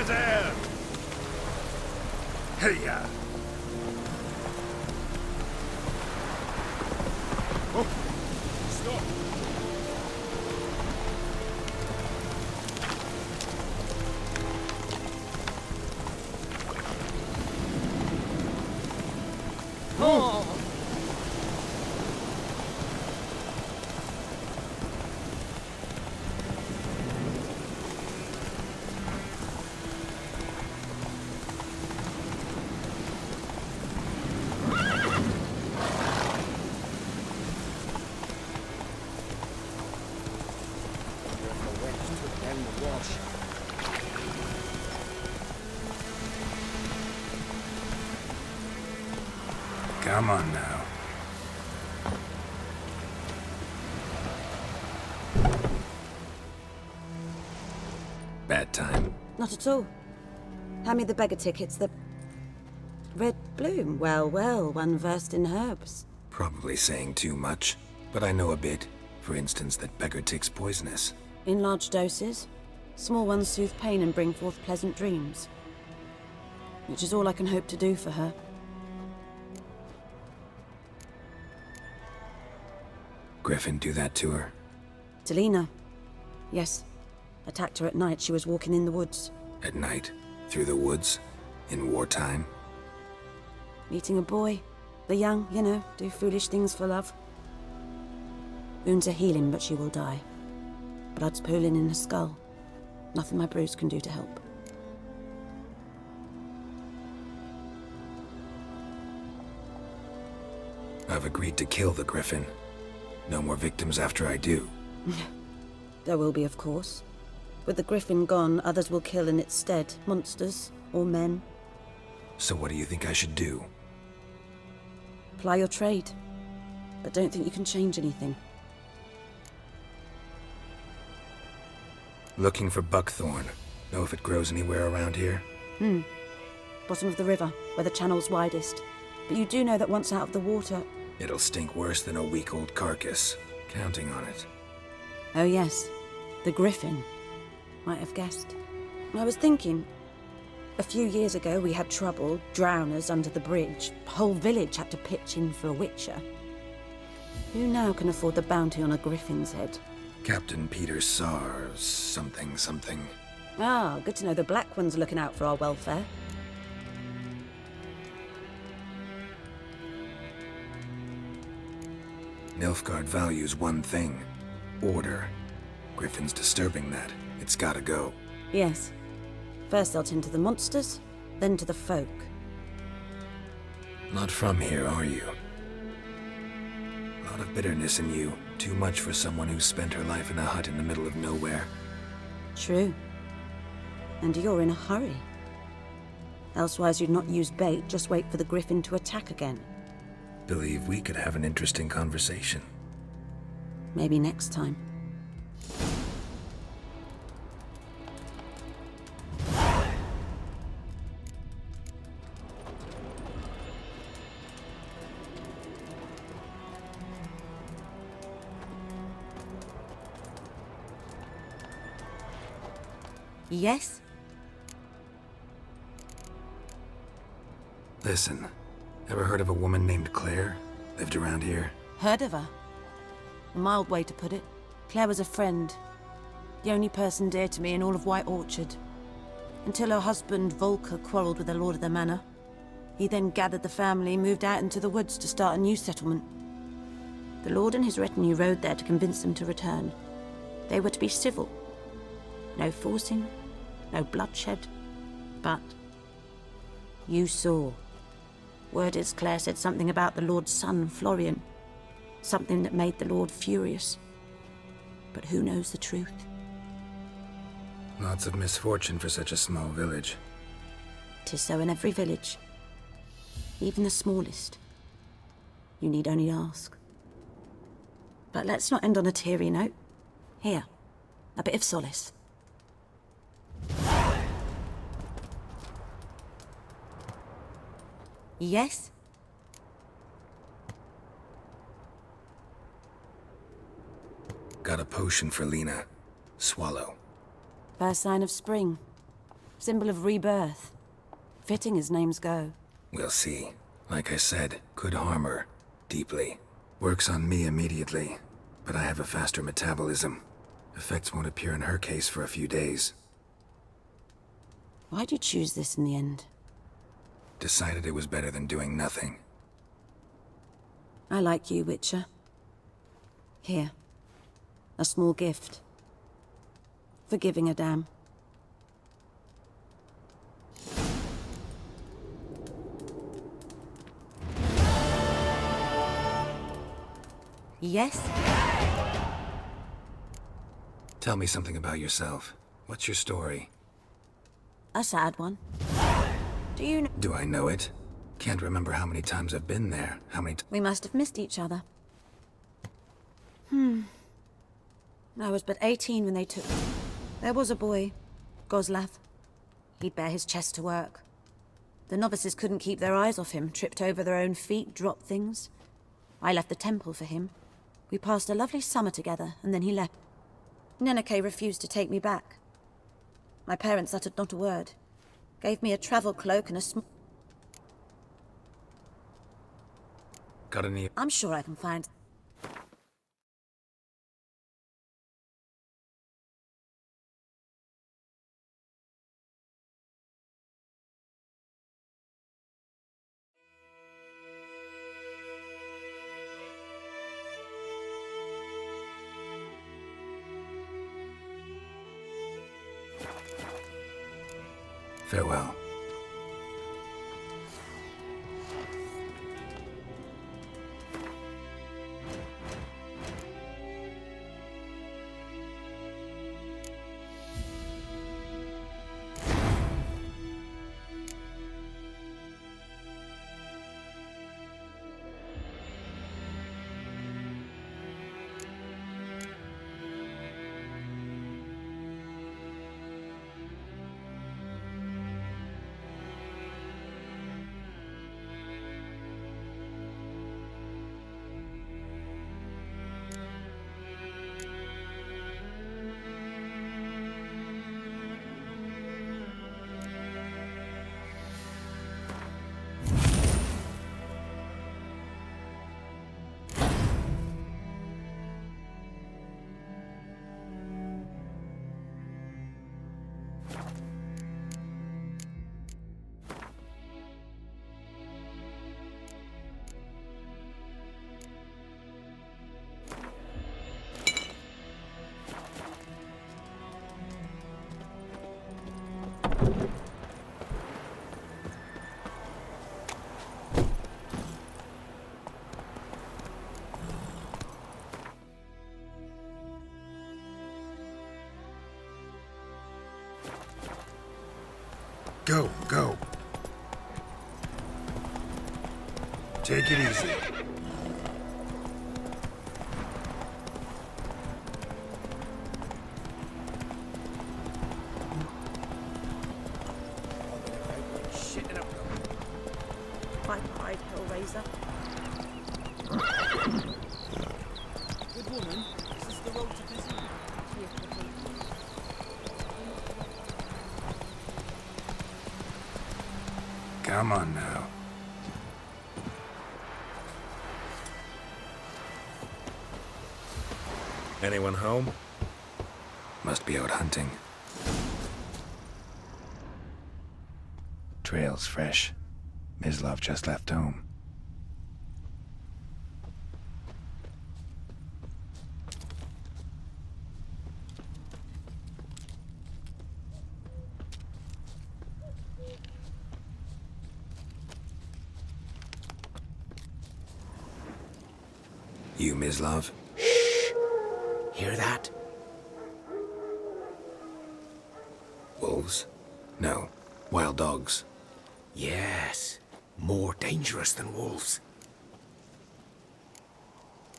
there! Hey-ya! Oh! Stop! Oh! Come on now. Bad time. Not at all. Hand me the beggar tickets, the... Red bloom. Well, well, one versed in herbs. Probably saying too much, but I know a bit. For instance, that beggar tick's poisonous. In large doses. Small ones soothe pain and bring forth pleasant dreams. Which is all I can hope to do for her. Griffin do that to her? Delina. Yes. Attacked her at night. She was walking in the woods. At night? Through the woods? In wartime? Meeting a boy. The young, you know, do foolish things for love. Wounds are healing, but she will die. Blood's pooling in her skull. Nothing my bruise can do to help. I've agreed to kill the Griffin. No more victims after I do. There will be, of course. With the Griffin gone, others will kill in its stead. Monsters, or men. So what do you think I should do? Ply your trade. But don't think you can change anything. Looking for buckthorn. Know if it grows anywhere around here? Bottom of the river, where the channel's widest. But you do know that once out of the water... It'll stink worse than a week-old carcass. Counting on it. Oh yes, the Griffin. Might have guessed. I was thinking... A few years ago we had trouble, drowners under the bridge. Whole village had to pitch in for a witcher. Who now can afford the bounty on a Griffin's head? Captain Peter Sars, something. Ah, good to know the Black One's looking out for our welfare. Nilfgaard values one thing. Order. Griffin's disturbing that. It's gotta go. Yes. First they'll tend to the monsters, then to the folk. Not from here, are you? A lot of bitterness in you. Too much for someone who's spent her life in a hut in the middle of nowhere. True. And you're in a hurry. Elsewise you'd not use bait, just wait for the Griffin to attack again. Believe we could have an interesting conversation. Maybe next time. Yes? Listen, ever heard of a woman named Claire? Lived around here? Heard of her? A mild way to put it. Claire was a friend. The only person dear to me in all of White Orchard. Until her husband, Volker, quarreled with the lord of the manor. He then gathered the family, moved out into the woods to start a new settlement. The lord and his retinue rode there to convince them to return. They were to be civil. No forcing, no bloodshed. But you saw. Word is Claire said something about the Lord's son, Florian. Something that made the Lord furious. But who knows the truth? Lots of misfortune for such a small village. 'Tis so in every village. Even the smallest. You need only ask. But let's not end on a teary note. Here, a bit of solace. Yes? Got a potion for Lena. Swallow. First sign of spring. Symbol of rebirth. Fitting as names go. We'll see. Like I said, could harm her. Deeply. Works on me immediately, but I have a faster metabolism. Effects won't appear in her case for a few days. Why'd you choose this in the end? Decided it was better than doing nothing. I like you, Witcher. Here. A small gift. For giving a damn. Yes? Tell me something about yourself. What's your story? A sad one. Do you know? Do I know it? Can't remember how many times I've been there. How many We must have missed each other. I was but 18 when they took me. There was a boy, Goslav. He'd bear his chest to work. The novices couldn't keep their eyes off him, tripped over their own feet, dropped things. I left the temple for him. We passed a lovely summer together, and then he left. Neneke refused to take me back. My parents uttered not a word. Gave me a travel cloak and a Got any? I'm sure I can find... Farewell. Go, go. Take it easy. My pride, Hellraiser. Good woman, this is the road to Disney. Come on now. Anyone home? Must be out hunting. Trail's fresh. Mislav just left home. You, Mislav? Hear that? Wolves? No. Wild dogs. Yes. More dangerous than wolves.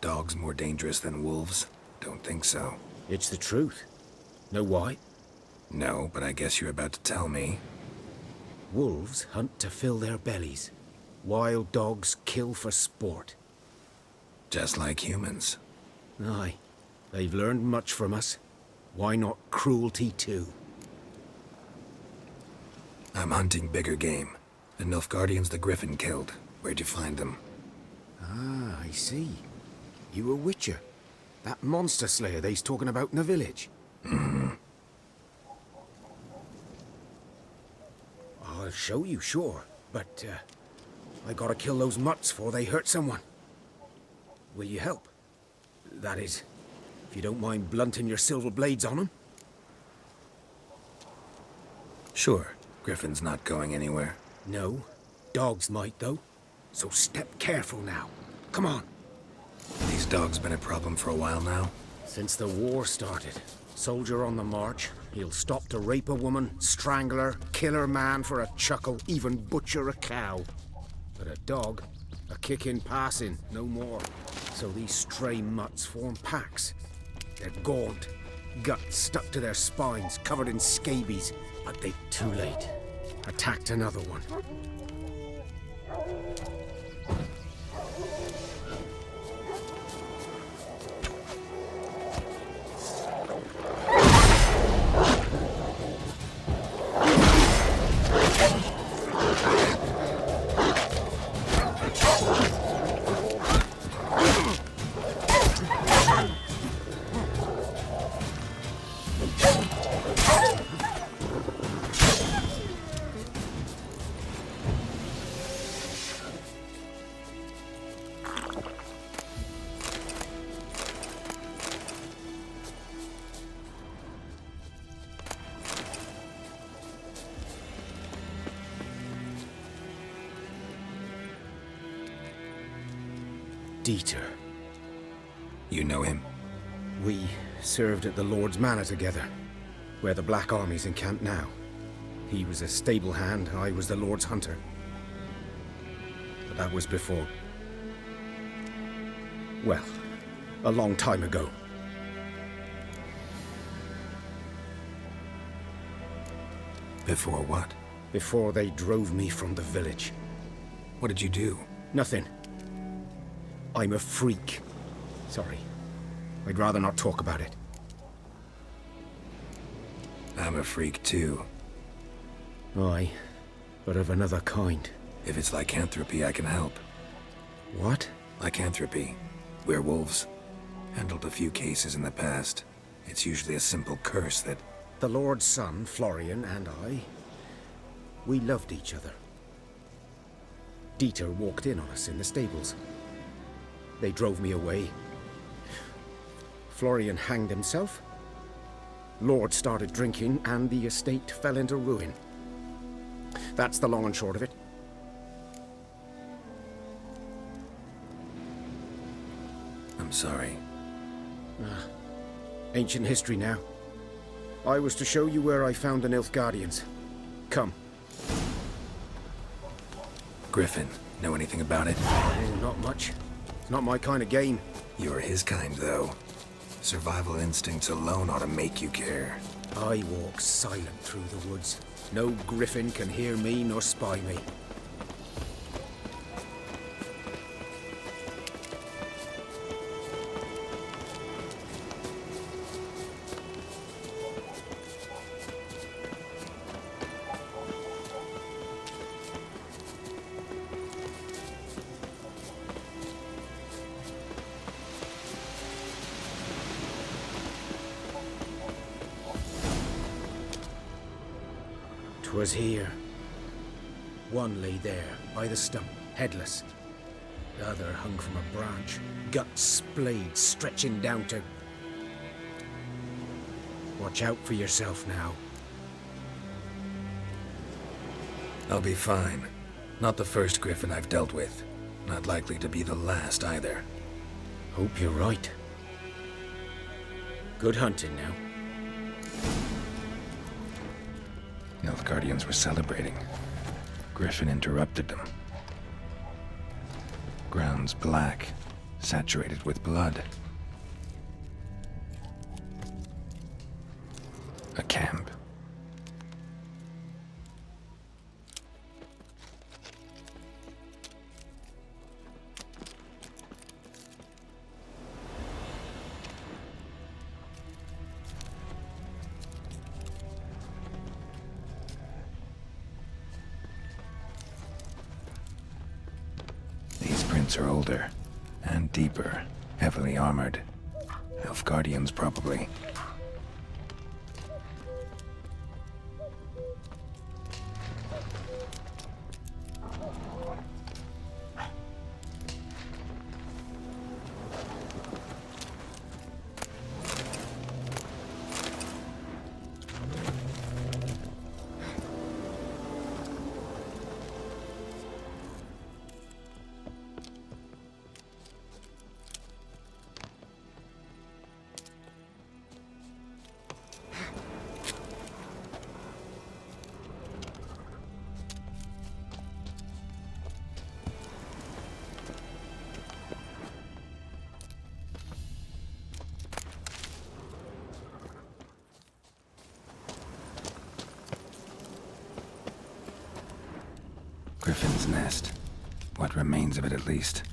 Dogs more dangerous than wolves? Don't think so. It's the truth. Know why? No, but I guess you're about to tell me. Wolves hunt to fill their bellies. Wild dogs kill for sport. Just like humans. Aye. They've learned much from us. Why not cruelty too? I'm hunting bigger game. The Nilfgaardians the Griffin killed. Where'd you find them? Ah, I see. You a witcher. That monster slayer they's talking about in the village. Mm-hmm. I'll show you, sure. But, I gotta kill those mutts before they hurt someone. Will you help? That is, if you don't mind blunting your silver blades on them. Sure. Griffin's not going anywhere. No. Dogs might, though. So step careful now. Come on. These dogs been a problem for a while now? Since the war started. Soldier on the march. He'll stop to rape a woman, strangle her, kill her man for a chuckle, even butcher a cow. But a dog, a kick in passing, no more. So these stray mutts form packs. They're gaunt, guts stuck to their spines, covered in scabies. But they too late. Attacked another one. Dieter. You know him? We served at the Lord's Manor together, where the Black Army's encamped now. He was a stable hand, I was the Lord's hunter. But that was before... well, a long time ago. Before what? Before they drove me from the village. What did you do? Nothing. I'm a freak. Sorry. I'd rather not talk about it. I'm a freak too. Aye, but of another kind. If it's lycanthropy, I can help. What? Lycanthropy. Werewolves. Handled a few cases in the past. It's usually a simple curse that... The Lord's son, Florian, and I... we loved each other. Dieter walked in on us in the stables. They drove me away. Florian hanged himself. Lord started drinking, and the estate fell into ruin. That's the long and short of it. I'm sorry. Ancient history now. I was to show you where I found the Nilfgaardians. Come. Griffin, know anything about it? Oh, not much. It's not my kind of game. You're his kind, though. Survival instincts alone ought to make you care. I walk silent through the woods. No griffin can hear me nor spy me. Was here. One lay there, by the stump, headless. The other hung from a branch, guts splayed, stretching down to... Watch out for yourself now. I'll be fine. Not the first griffin I've dealt with. Not likely to be the last, either. Hope you're right. Good hunting now. Nilfgaardians were celebrating. Griffin interrupted them. Ground's black, saturated with blood. A camp. footprints are older and deeper, heavily armored. Nilfgaardians, probably. Griffin's nest. What remains of it, at least.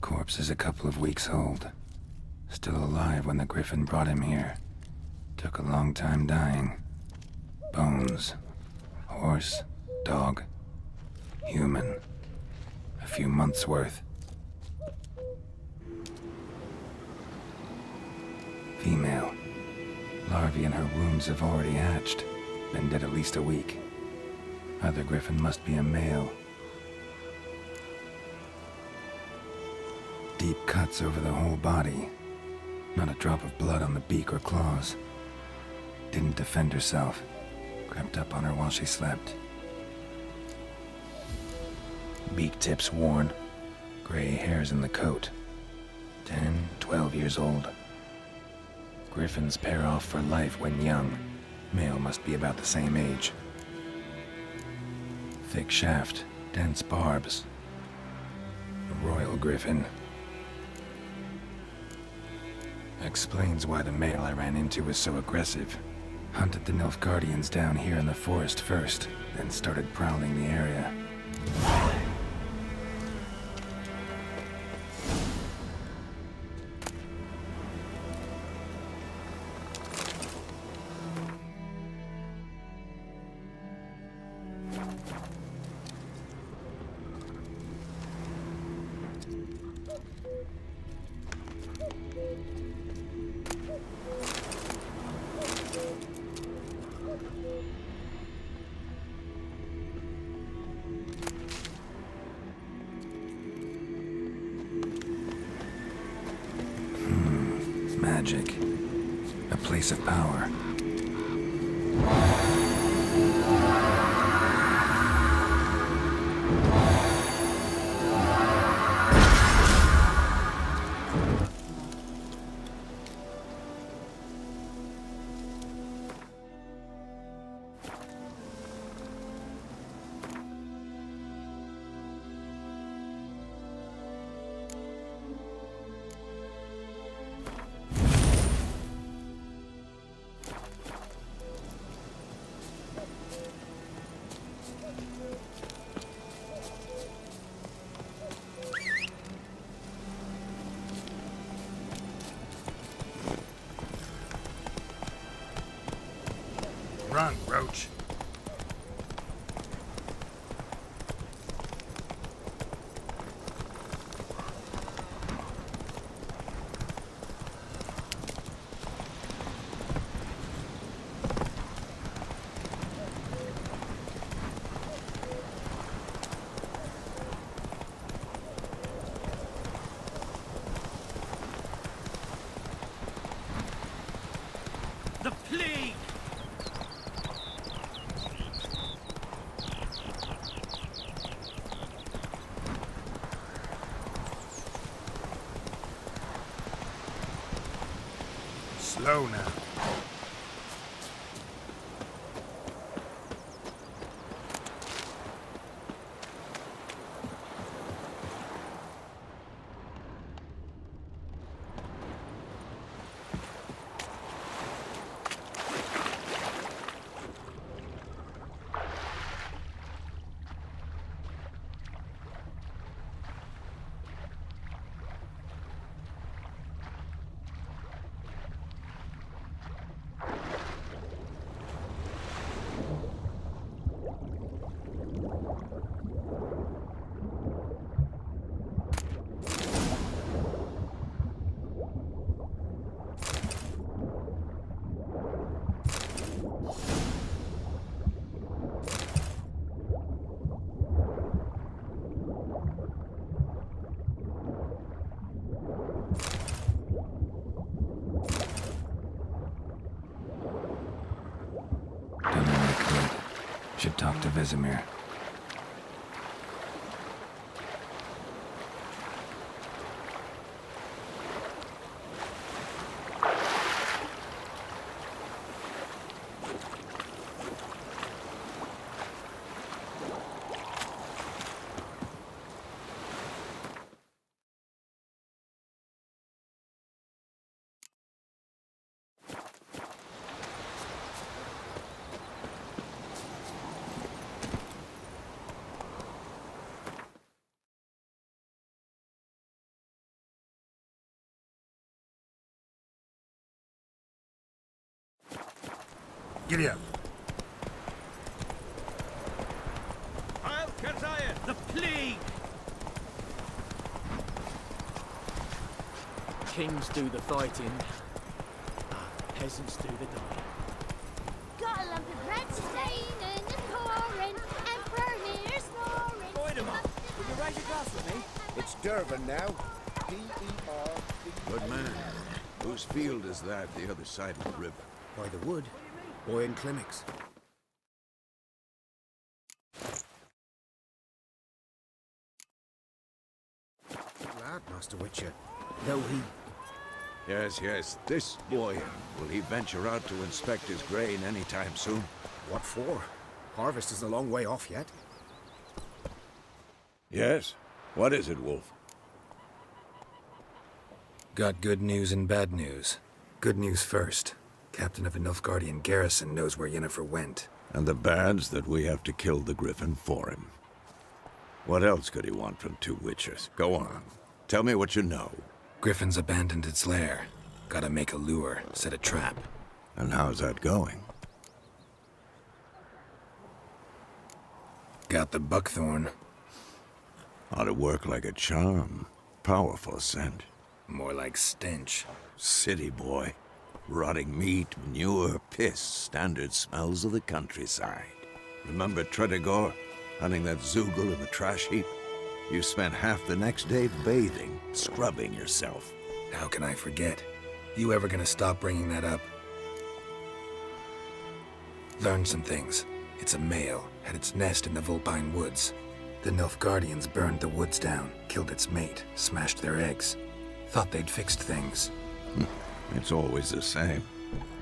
Corpse is a couple of weeks old. Still alive when the Griffin brought him here. Took a long time dying. Bones. Horse. Dog. Human. A few months' worth. Female. Larvae in her wounds have already hatched. Been dead at least a week. Other Griffin must be a male. Deep cuts over the whole body. Not a drop of blood on the beak or claws. Didn't defend herself. Crept up on her while she slept. Beak tips worn. Gray hairs in the coat. 10, 12 years old. Griffins pair off for life when young. Male must be about the same age. Thick shaft, dense barbs. A royal griffin. Explains why the male I ran into was so aggressive. Hunted the Nilfgaardians down here in the forest first, then started prowling the area. Magic. A place of power. Run, Roach. The plague! Slow now. Should talk to Vesemir. Giddy up. The plague! Kings do the fighting, peasants do the dying. Got a lump of bread staining and pouring, Emperor near snoring. Boydemar, will you raise a glass with me? It's Dervin now. D-E-R. Good man. Whose field is that, the other side of the river? By the wood. Boy in clinics. Lad, Master Witcher. Though he... Yes. This boy. Will he venture out to inspect his grain anytime soon? What for? Harvest is a long way off yet. Yes. What is it, Wolf? Got good news and bad news. Good news first. Captain of a Nilfgaardian garrison knows where Yennefer went. And the bad's that we have to kill the Griffin for him. What else could he want from two witchers? Go on. Tell me what you know. Griffin's abandoned its lair. Gotta make a lure, set a trap. And how's that going? Got the buckthorn. Ought to work like a charm. Powerful scent. More like stench. City boy. Rotting meat, manure, piss, standard smells of the countryside. Remember Tredegor? Hunting that Zoogle in the trash heap? You spent half the next day bathing, scrubbing yourself. How can I forget? You ever gonna stop bringing that up? Learned some things. It's a male, had its nest in the Vulpine Woods. The Nilfgaardians burned the woods down, killed its mate, smashed their eggs. Thought they'd fixed things. It's always the same.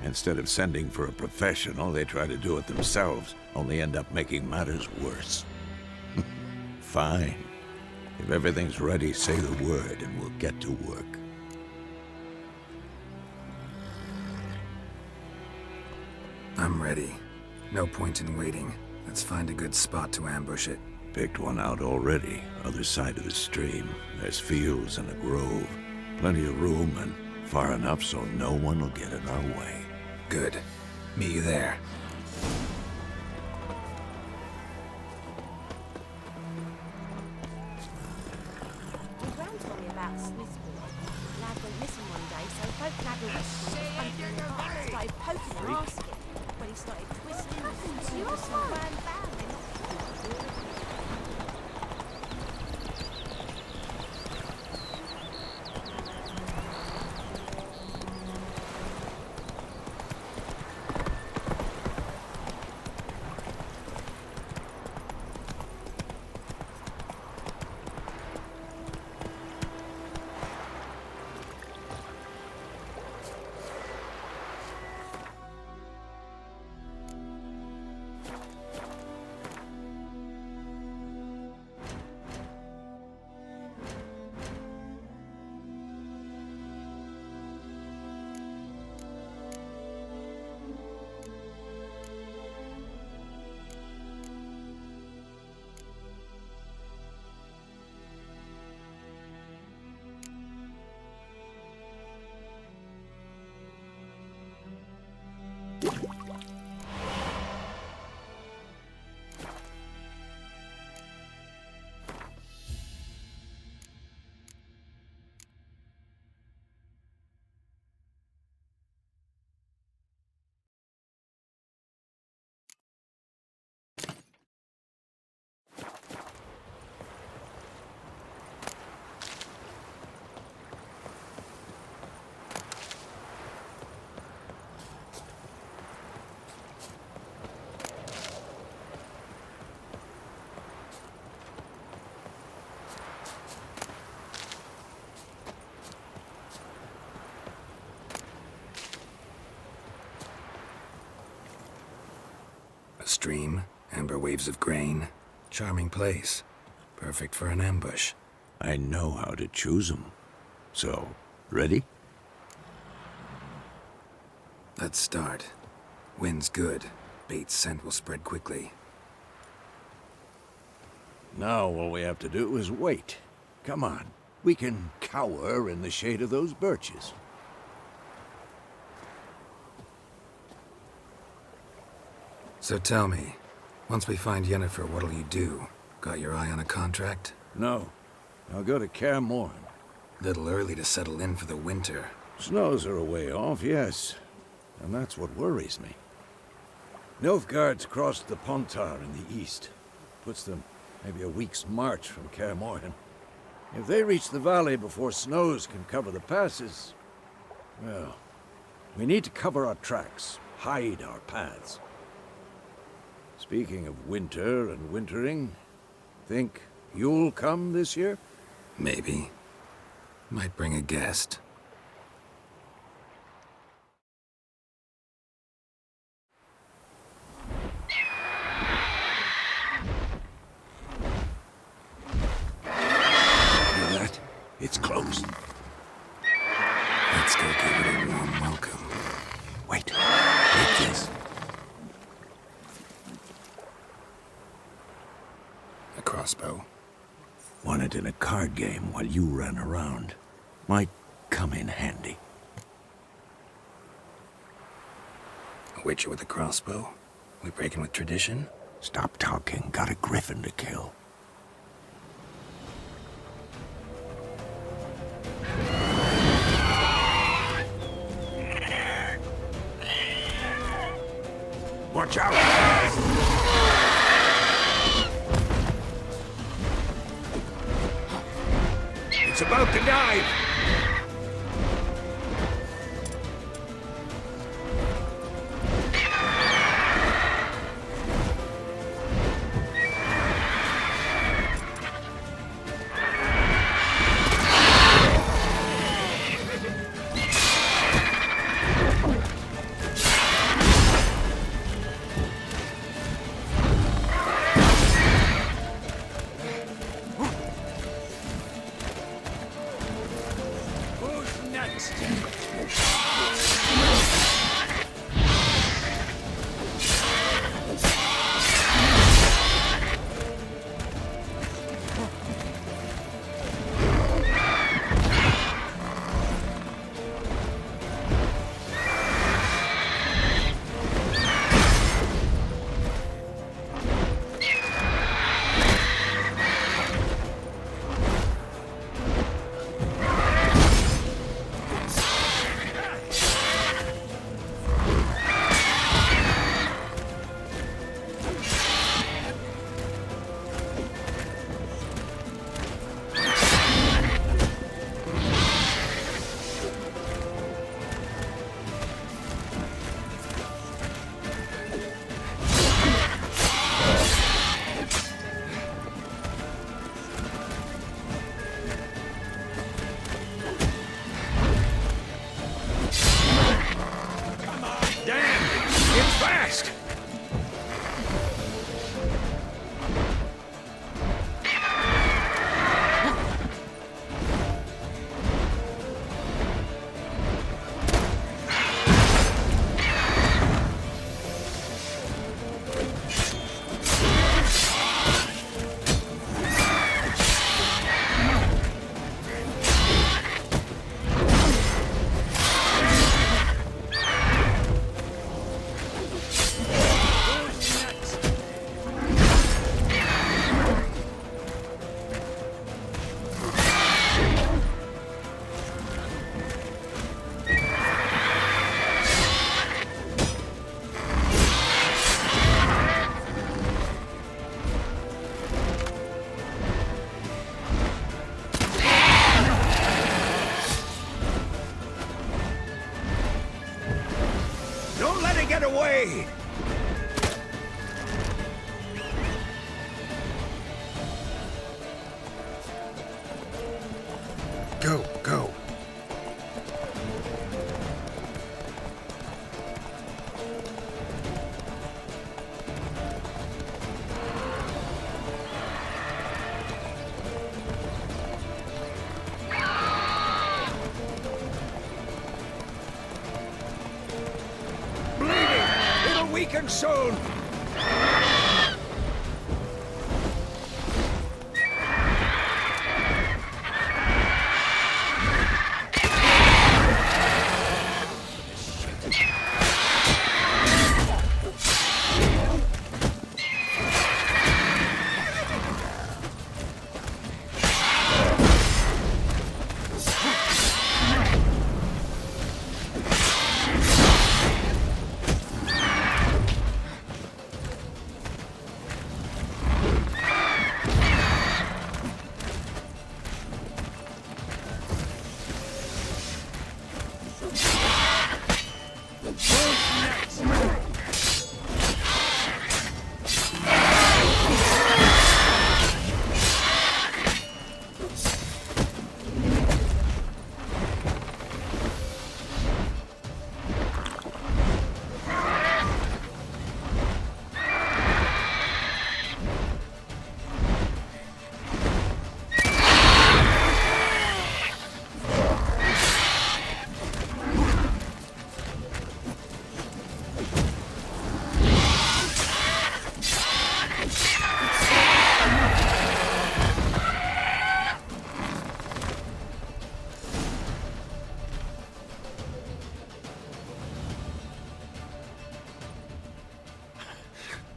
Instead of sending for a professional, they try to do it themselves, only end up making matters worse. Fine. If everything's ready, say the word and we'll get to work. I'm ready. No point in waiting. Let's find a good spot to ambush it. Picked one out already, other side of the stream. There's fields and a grove. Plenty of room and far enough so no one will get in our way. Good. Meet you there. My gran told me about a Smith's boy. Lad went missing one day, so folk nagged him hunting in the park, started poking and asking. When he started twisting the some grand family. stream, amber waves of grain. Charming place. Perfect for an ambush. I know how to choose 'em. So, ready? Let's start. Wind's good. Bait's scent will spread quickly. Now all we have to do is wait. Come on. We can cower in the shade of those birches. So tell me, once we find Yennefer, what'll you do? Got your eye on a contract? No. I'll go to Kaer Morhen. Little early to settle in for the winter. Snows are a way off, yes. And that's what worries me. Nilfgaard's crossed the Pontar in the east. Puts them maybe a week's march from Kaer Morhen. If they reach the valley before snows can cover the passes, well, we need to cover our tracks, hide our paths. Speaking of winter and wintering, think you'll come this year? Maybe. Might bring a guest. It's closed. Let's go give it a warm welcome. Wait. Take this. A crossbow. Won it in a card game while you ran around. Might come in handy. A witcher with a crossbow? We breaking with tradition? Stop talking. Got a griffin to kill. Watch out! It's about to dive! Get away! Go, go. Coming soon!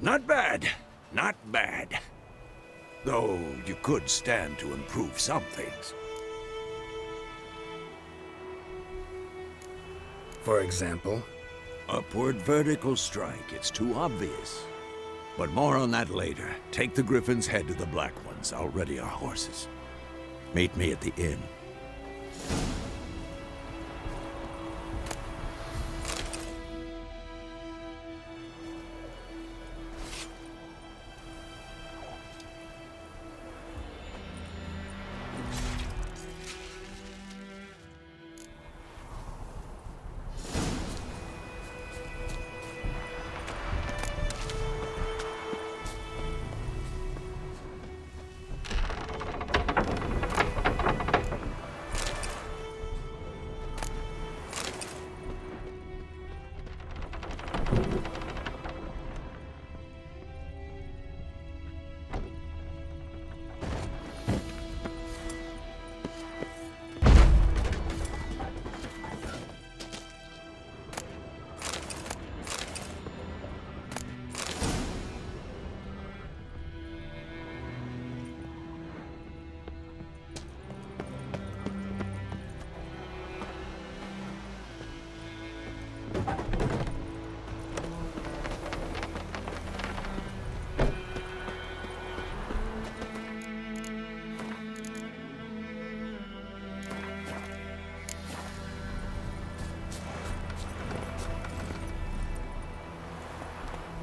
Not bad. Not bad. Though you could stand to improve some things. For example? Upward vertical strike. It's too obvious. But more on that later. Take the Griffin's head to the Black Ones. I'll ready our horses. Meet me at the inn.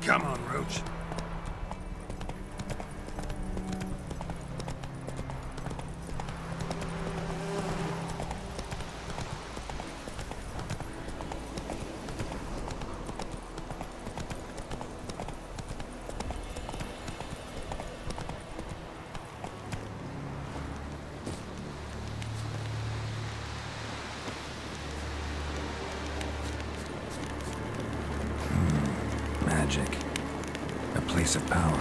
Come on, Roach. Magic. A place of power.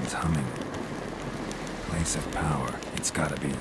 Someone's humming. Place of power. It's gotta be.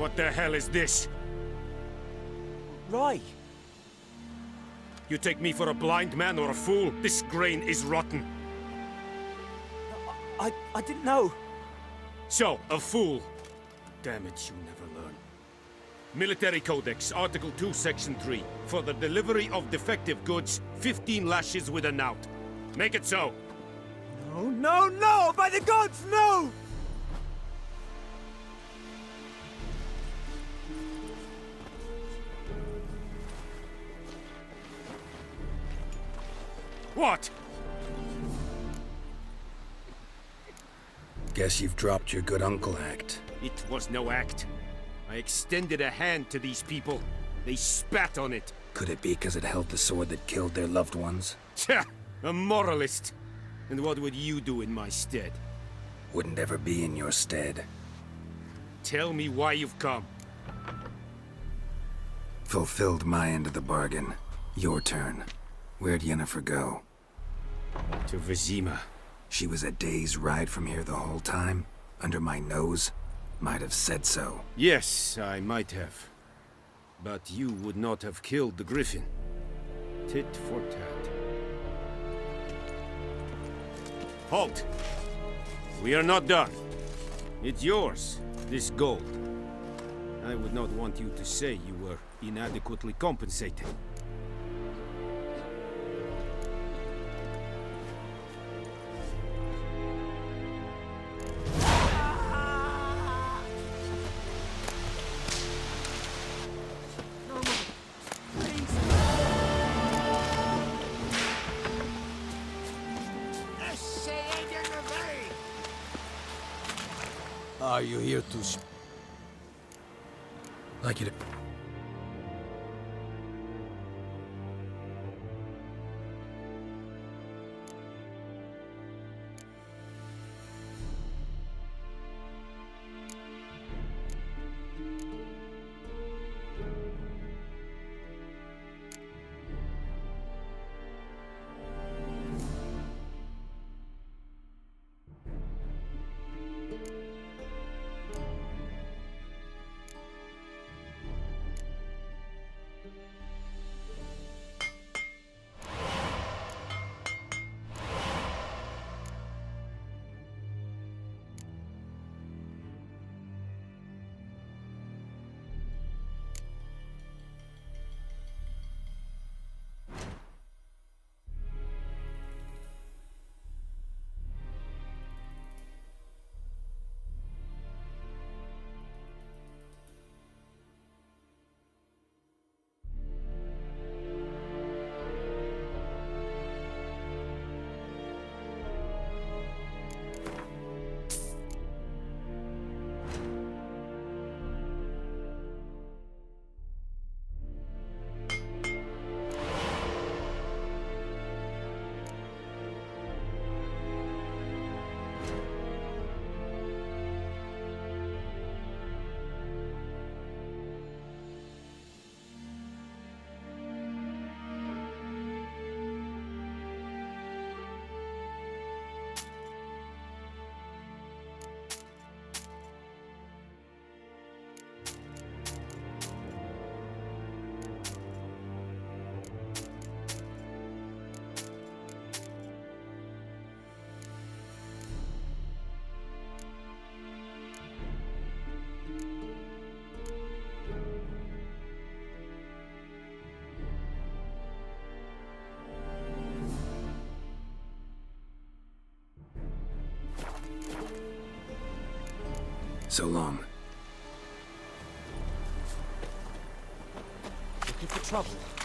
What the hell is this? Rye! You take me for a blind man or a fool? This grain is rotten. I didn't know. So, a fool. Damn it, you never learn. Military Codex, Article 2, Section 3. For the delivery of defective goods, 15 lashes with a knout. Make it so. No, no, no! By the gods, no! What? Guess you've dropped your good uncle act. It was no act. I extended a hand to these people. They spat on it. Could it be because it held the sword that killed their loved ones? Tja! A moralist! And what would you do in my stead? Wouldn't ever be in your stead. Tell me why you've come. Fulfilled my end of the bargain. Your turn. Where'd Yennefer go? To Vizima. She was a day's ride from here the whole time? Under my nose? Might have said so. Yes, I might have. But you would not have killed the griffin. Tit for tat. Halt! We are not done. It's yours, this gold. I would not want you to say you were inadequately compensated. Are you here to Like you to... So long. Looking for trouble?